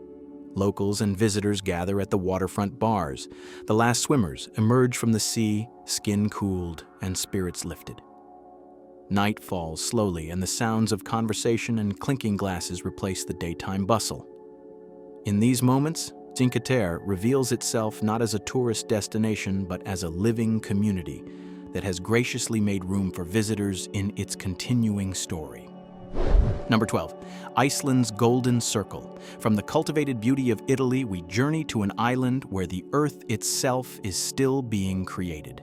Locals and visitors gather at the waterfront bars. The last swimmers emerge from the sea, skin cooled and spirits lifted. Night falls slowly, and the sounds of conversation and clinking glasses replace the daytime bustle. In these moments, Cinque Terre reveals itself not as a tourist destination, but as a living community that has graciously made room for visitors in its continuing story. Number 12, Iceland's Golden Circle. From the cultivated beauty of Italy, we journey to an island where the earth itself is still being created.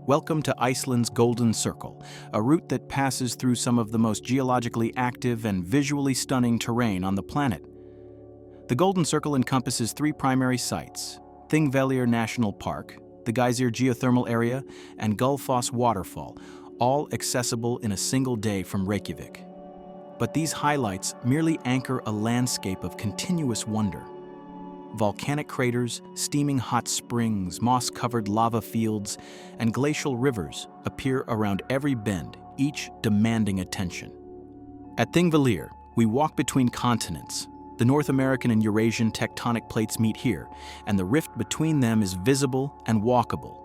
Welcome to Iceland's Golden Circle, a route that passes through some of the most geologically active and visually stunning terrain on the planet. The Golden Circle encompasses 3 primary sites: Thingvellir National Park, the Geysir Geothermal Area, and Gullfoss Waterfall, all accessible in a single day from Reykjavik. But these highlights merely anchor a landscape of continuous wonder. Volcanic craters, steaming hot springs, moss-covered lava fields, and glacial rivers appear around every bend, each demanding attention. At Thingvellir, we walk between continents. The North American and Eurasian tectonic plates meet here, and the rift between them is visible and walkable.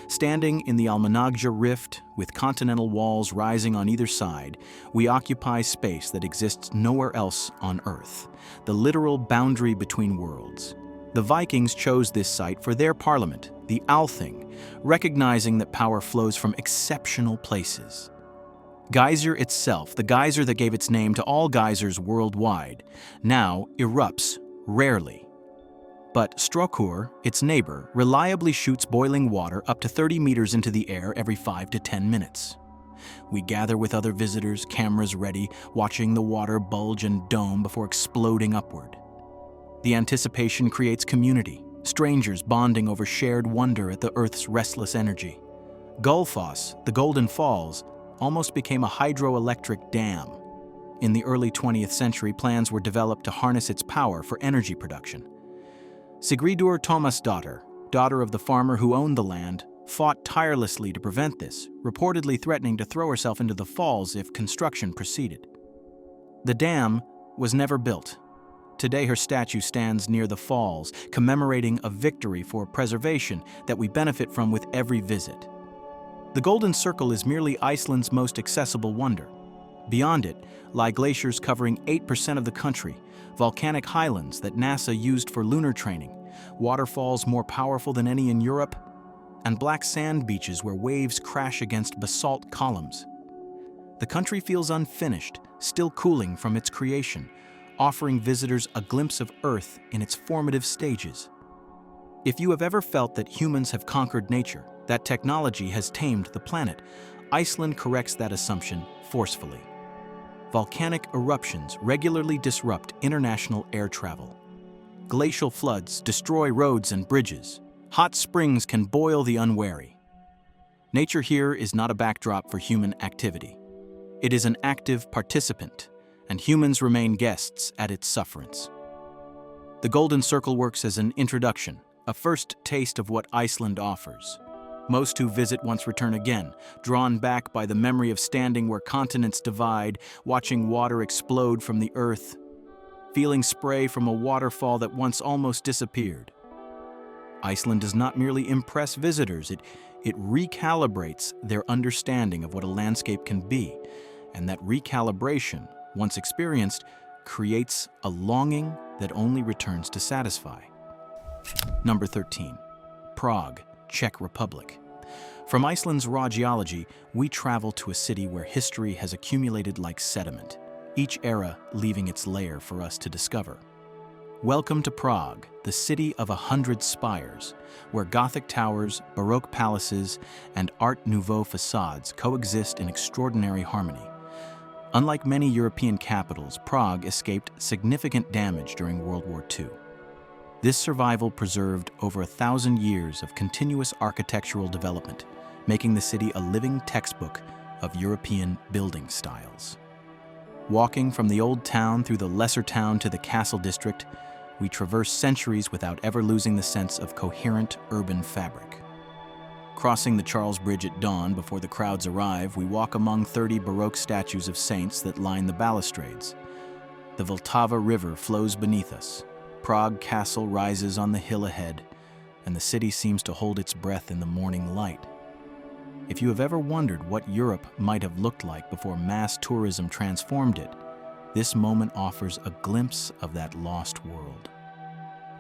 Standing in the Almannagjá Rift, with continental walls rising on either side, we occupy space that exists nowhere else on Earth, the literal boundary between worlds. The Vikings chose this site for their parliament, the Althing, recognizing that power flows from exceptional places. Geysir itself, the geyser that gave its name to all geysers worldwide, now erupts rarely. But Strókur, its neighbor, reliably shoots boiling water up to 30 meters into the air every 5 to 10 minutes. We gather with other visitors, cameras ready, watching the water bulge and dome before exploding upward. The anticipation creates community, strangers bonding over shared wonder at the Earth's restless energy. Gullfoss, the Golden Falls, almost became a hydroelectric dam. In the early 20th century, plans were developed to harness its power for energy production. Sigríður Tómasdóttir, daughter of the farmer who owned the land, fought tirelessly to prevent this, reportedly threatening to throw herself into the falls if construction proceeded. The dam was never built. Today her statue stands near the falls, commemorating a victory for preservation that we benefit from with every visit. The Golden Circle is merely Iceland's most accessible wonder. Beyond it lie glaciers covering 8% of the country, volcanic highlands that NASA used for lunar training, waterfalls more powerful than any in Europe, and black sand beaches where waves crash against basalt columns. The country feels unfinished, still cooling from its creation, offering visitors a glimpse of Earth in its formative stages. If you have ever felt that humans have conquered nature, that technology has tamed the planet, Iceland corrects that assumption forcefully. Volcanic eruptions regularly disrupt international air travel. Glacial floods destroy roads and bridges. Hot springs can boil the unwary. Nature here is not a backdrop for human activity. It is an active participant, and humans remain guests at its sufferance. The Golden Circle works as an introduction, a first taste of what Iceland offers. Most who visit once return again, drawn back by the memory of standing where continents divide, watching water explode from the earth, feeling spray from a waterfall that once almost disappeared. Iceland does not merely impress visitors, it recalibrates their understanding of what a landscape can be, and that recalibration, once experienced, creates a longing that only returns to satisfy. Number 13. Prague, Czech Republic. From Iceland's raw geology, we travel to a city where history has accumulated like sediment, each era leaving its lair for us to discover. Welcome to Prague, the city of 100 spires, where Gothic towers, Baroque palaces, and Art Nouveau facades coexist in extraordinary harmony. Unlike many European capitals, Prague escaped significant damage during World War II. This survival preserved over 1,000 years of continuous architectural development, making the city a living textbook of European building styles. Walking from the old town through the lesser town to the castle district, we traverse centuries without ever losing the sense of coherent urban fabric. Crossing the Charles Bridge at dawn before the crowds arrive, we walk among 30 Baroque statues of saints that line the balustrades. The Vltava River flows beneath us. Prague Castle rises on the hill ahead, and the city seems to hold its breath in the morning light. If you have ever wondered what Europe might have looked like before mass tourism transformed it, this moment offers a glimpse of that lost world.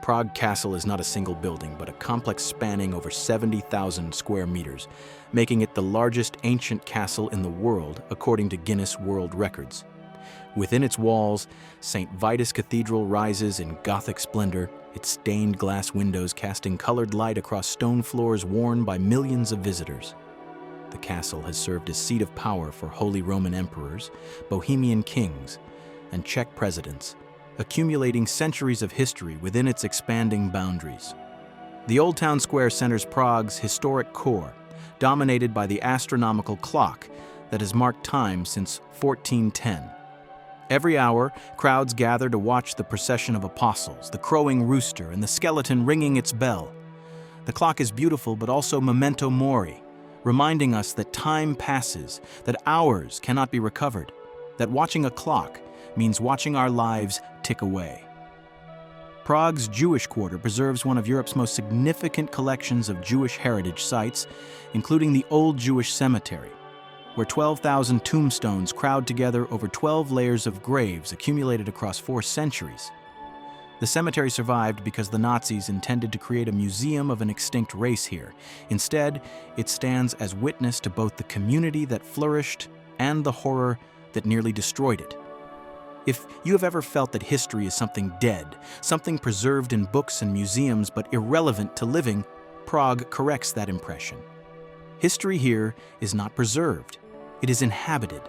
Prague Castle is not a single building, but a complex spanning over 70,000 square meters, making it the largest ancient castle in the world according to Guinness World Records. Within its walls, St. Vitus Cathedral rises in Gothic splendor, its stained glass windows casting colored light across stone floors worn by millions of visitors. The castle has served as seat of power for Holy Roman emperors, Bohemian kings, and Czech presidents, accumulating centuries of history within its expanding boundaries. The Old Town Square centers Prague's historic core, dominated by the astronomical clock that has marked time since 1410. Every hour, crowds gather to watch the procession of apostles, the crowing rooster, and the skeleton ringing its bell. The clock is beautiful but also memento mori, reminding us that time passes, that hours cannot be recovered, that watching a clock means watching our lives tick away. Prague's Jewish Quarter preserves one of Europe's most significant collections of Jewish heritage sites, including the Old Jewish Cemetery, where 12,000 tombstones crowd together over 12 layers of graves accumulated across 4 centuries. The cemetery survived because the Nazis intended to create a museum of an extinct race here. Instead, it stands as witness to both the community that flourished and the horror that nearly destroyed it. If you have ever felt that history is something dead, something preserved in books and museums but irrelevant to living, Prague corrects that impression. History here is not preserved. It is inhabited.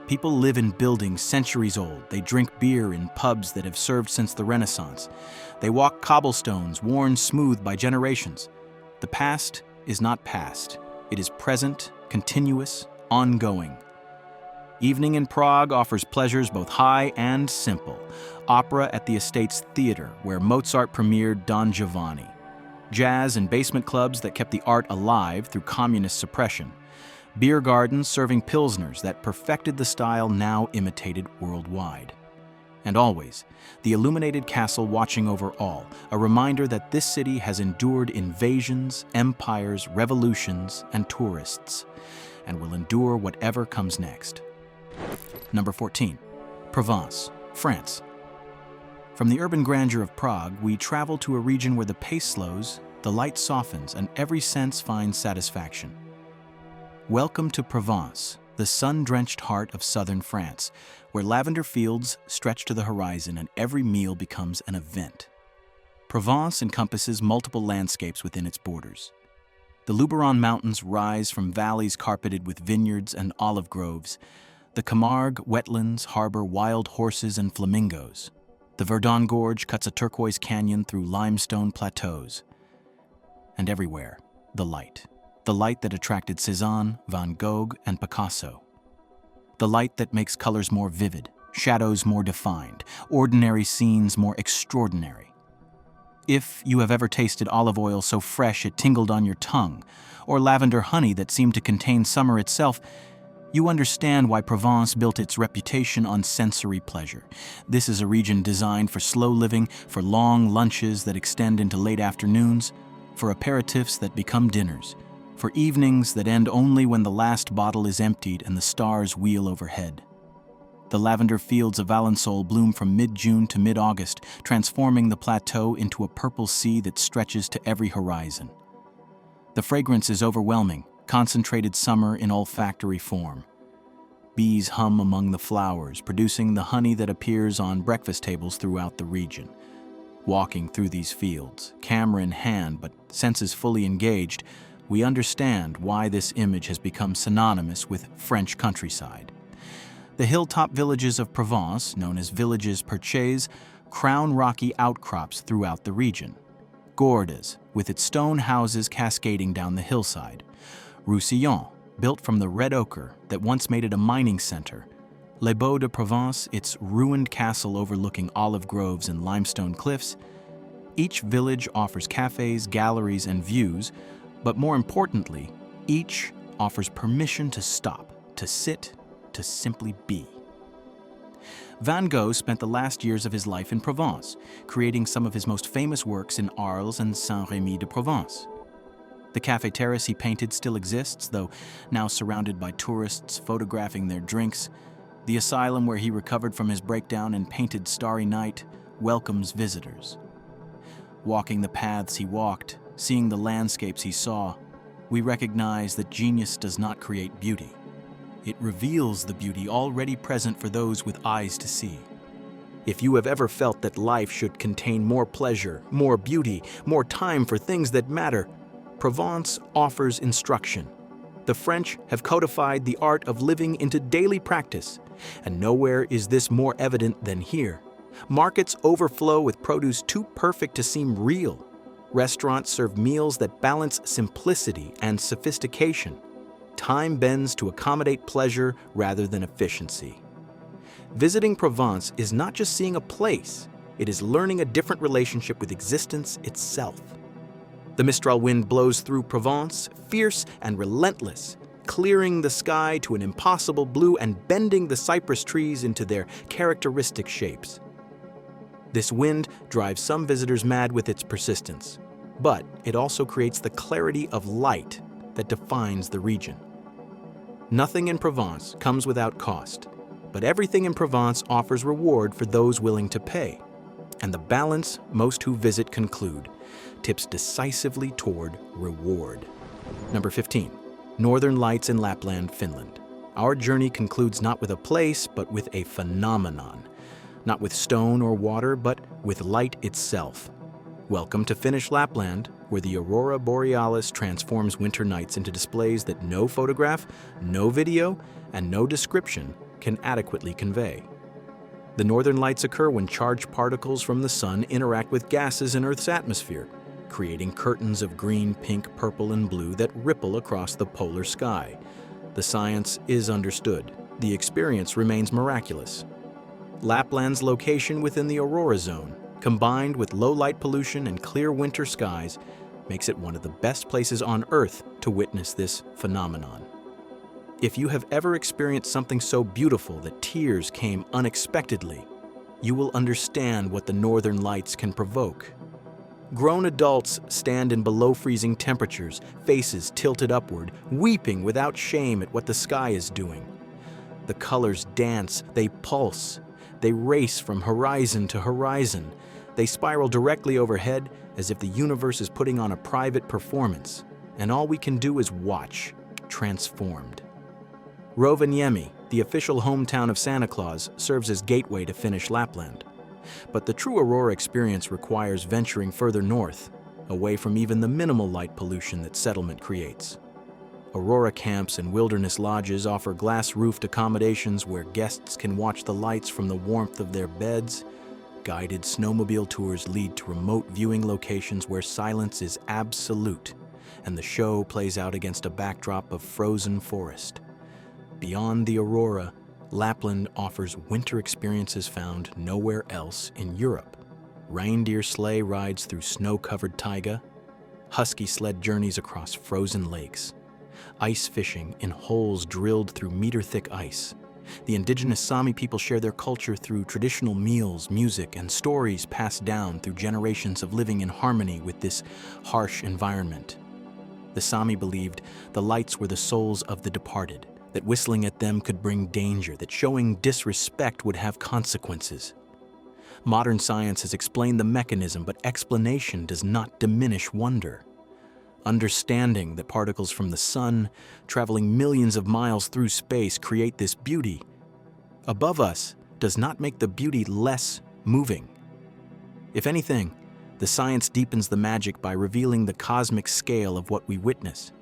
People live in buildings centuries old. They drink beer in pubs that have served since the Renaissance. They walk cobblestones worn smooth by generations. The past is not past. It is present, continuous, ongoing. Evening in Prague offers pleasures both high and simple. Opera at the Estate's Theater, where Mozart premiered Don Giovanni. Jazz and basement clubs that kept the art alive through communist suppression. Beer gardens serving pilsners that perfected the style now imitated worldwide. And always, the illuminated castle watching over all, a reminder that this city has endured invasions, empires, revolutions, and tourists, and will endure whatever comes next. Number 14. Provence, France. From the urban grandeur of Prague, we travel to a region where the pace slows, the light softens, and every sense finds satisfaction. Welcome to Provence, the sun-drenched heart of southern France, where lavender fields stretch to the horizon and every meal becomes an event. Provence encompasses multiple landscapes within its borders. The Luberon Mountains rise from valleys carpeted with vineyards and olive groves. The Camargue wetlands harbor wild horses and flamingos. The Verdon Gorge cuts a turquoise canyon through limestone plateaus. And everywhere, the light that attracted Cézanne, Van Gogh, and Picasso. The light that makes colors more vivid, shadows more defined, ordinary scenes more extraordinary. If you have ever tasted olive oil so fresh it tingled on your tongue, or lavender honey that seemed to contain summer itself, you understand why Provence built its reputation on sensory pleasure. This is a region designed for slow living, for long lunches that extend into late afternoons, for aperitifs that become dinners, for evenings that end only when the last bottle is emptied and the stars wheel overhead. The lavender fields of Valensole bloom from mid-June to mid-August, transforming the plateau into a purple sea that stretches to every horizon. The fragrance is overwhelming, concentrated summer in olfactory form. Bees hum among the flowers, producing the honey that appears on breakfast tables throughout the region. Walking through these fields, camera in hand but senses fully engaged, we understand why this image has become synonymous with French countryside. The hilltop villages of Provence, known as villages perchés, crown rocky outcrops throughout the region. Gordes, with its stone houses cascading down the hillside. Roussillon, built from the red ochre that once made it a mining center. Les Baux de Provence, its ruined castle overlooking olive groves and limestone cliffs. Each village offers cafes, galleries, and views, but more importantly, each offers permission to stop, to sit, to simply be. Van Gogh spent the last years of his life in Provence, creating some of his most famous works in Arles and Saint-Rémy-de-Provence. The café terrace he painted still exists, though now surrounded by tourists photographing their drinks. The asylum where he recovered from his breakdown and painted Starry Night welcomes visitors. Walking the paths he walked, seeing the landscapes he saw, we recognize that genius does not create beauty. It reveals the beauty already present for those with eyes to see. If you have ever felt that life should contain more pleasure, more beauty, more time for things that matter, Provence offers instruction. The French have codified the art of living into daily practice, and nowhere is this more evident than here. Markets overflow with produce too perfect to seem real. Restaurants serve meals that balance simplicity and sophistication. Time bends to accommodate pleasure rather than efficiency. Visiting Provence is not just seeing a place, it is learning a different relationship with existence itself. The Mistral wind blows through Provence, fierce and relentless, clearing the sky to an impossible blue and bending the cypress trees into their characteristic shapes. This wind drives some visitors mad with its persistence, but it also creates the clarity of light that defines the region. Nothing in Provence comes without cost, but everything in Provence offers reward for those willing to pay. And the balance most who visit conclude tips decisively toward reward. Number 15. Northern Lights in Lapland, Finland. Our journey concludes not with a place, but with a phenomenon. Not with stone or water, but with light itself. Welcome to Finnish Lapland, where the aurora borealis transforms winter nights into displays that no photograph, no video, and no description can adequately convey. The northern lights occur when charged particles from the sun interact with gases in Earth's atmosphere, creating curtains of green, pink, purple, and blue that ripple across the polar sky. The science is understood. The experience remains miraculous. Lapland's location within the aurora zone, combined with low light pollution and clear winter skies, makes it one of the best places on Earth to witness this phenomenon. If you have ever experienced something so beautiful that tears came unexpectedly, you will understand what the northern lights can provoke. Grown adults stand in below freezing temperatures, faces tilted upward, weeping without shame at what the sky is doing. The colors dance, they pulse, they race from horizon to horizon. They spiral directly overhead as if the universe is putting on a private performance, and all we can do is watch, transformed. Rovaniemi, the official hometown of Santa Claus, serves as gateway to Finnish Lapland. But the true aurora experience requires venturing further north, away from even the minimal light pollution that settlement creates. Aurora camps and wilderness lodges offer glass-roofed accommodations where guests can watch the lights from the warmth of their beds. Guided snowmobile tours lead to remote viewing locations where silence is absolute, and the show plays out against a backdrop of frozen forest. Beyond the aurora, Lapland offers winter experiences found nowhere else in Europe. Reindeer sleigh rides through snow-covered taiga, husky sled journeys across frozen lakes, ice fishing in holes drilled through meter-thick ice. The indigenous Sami people share their culture through traditional meals, music, and stories passed down through generations of living in harmony with this harsh environment. The Sami believed the lights were the souls of the departed, that whistling at them could bring danger, that showing disrespect would have consequences. Modern science has explained the mechanism, but explanation does not diminish wonder. Understanding that particles from the sun, traveling millions of miles through space, create this beauty above us does not make the beauty less moving. If anything, the science deepens the magic by revealing the cosmic scale of what we witness.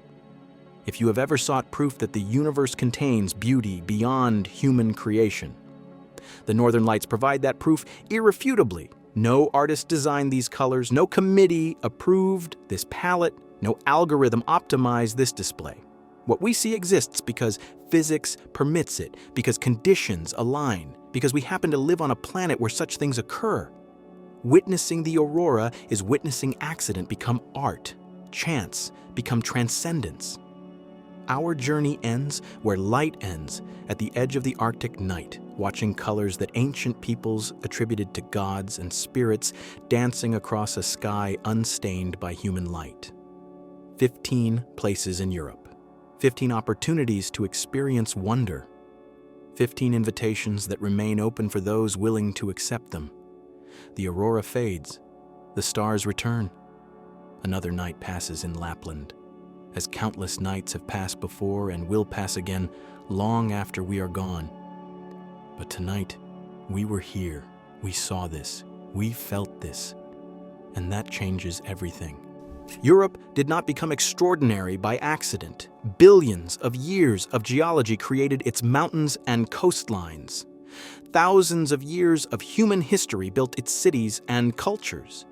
If you have ever sought proof that the universe contains beauty beyond human creation, the Northern Lights provide that proof irrefutably. No artist designed these colors, no committee approved this palette, no algorithm optimized this display. What we see exists because physics permits it, because conditions align, because we happen to live on a planet where such things occur. Witnessing the aurora is witnessing accident become art, chance become transcendence. Our journey ends where light ends, at the edge of the Arctic night, watching colors that ancient peoples attributed to gods and spirits dancing across a sky unstained by human light. 15 places in Europe, 15 opportunities to experience wonder, 15 invitations that remain open for those willing to accept them. The aurora fades, the stars return. Another night passes in Lapland, as countless nights have passed before and will pass again long after we are gone. But tonight, we were here, we saw this, we felt this, and that changes everything. Europe did not become extraordinary by accident. Billions of years of geology created its mountains and coastlines. Thousands of years of human history built its cities and cultures.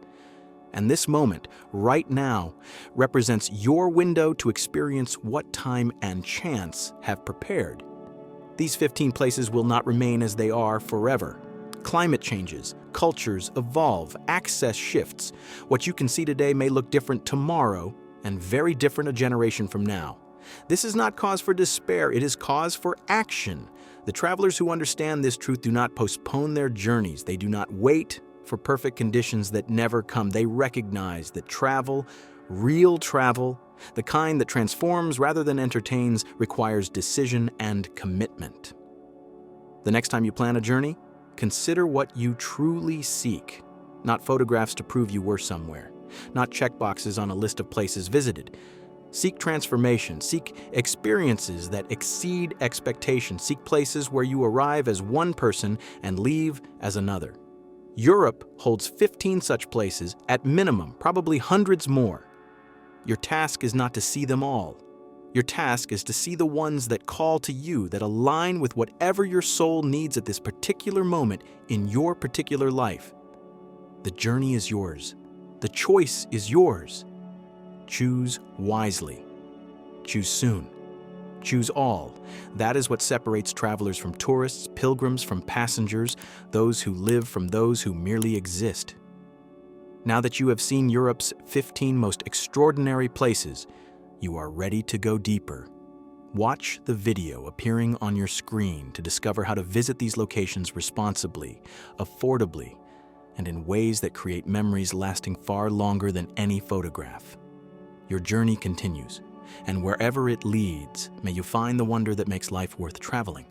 And this moment, right now, represents your window to experience what time and chance have prepared. These 15 places will not remain as they are forever. Climate changes, cultures evolve, access shifts. What you can see today may look different tomorrow and very different a generation from now. This is not cause for despair, it is cause for action. The travelers who understand this truth do not postpone their journeys. They do not wait for perfect conditions that never come. They recognize that travel, real travel, the kind that transforms rather than entertains, requires decision and commitment. The next time you plan a journey, consider what you truly seek, not photographs to prove you were somewhere, not checkboxes on a list of places visited. Seek transformation, seek experiences that exceed expectations, seek places where you arrive as one person and leave as another. Europe holds 15 such places, at minimum, probably hundreds more. Your task is not to see them all. Your task is to see the ones that call to you, that align with whatever your soul needs at this particular moment in your particular life. The journey is yours. The choice is yours. Choose wisely. Choose soon. Choose all. That is what separates travelers from tourists, pilgrims from passengers, those who live from those who merely exist. Now that you have seen Europe's 15 most extraordinary places, you are ready to go deeper. Watch the video appearing on your screen to discover how to visit these locations responsibly, affordably, and in ways that create memories lasting far longer than any photograph. Your journey continues, and wherever it leads, may you find the wonder that makes life worth traveling.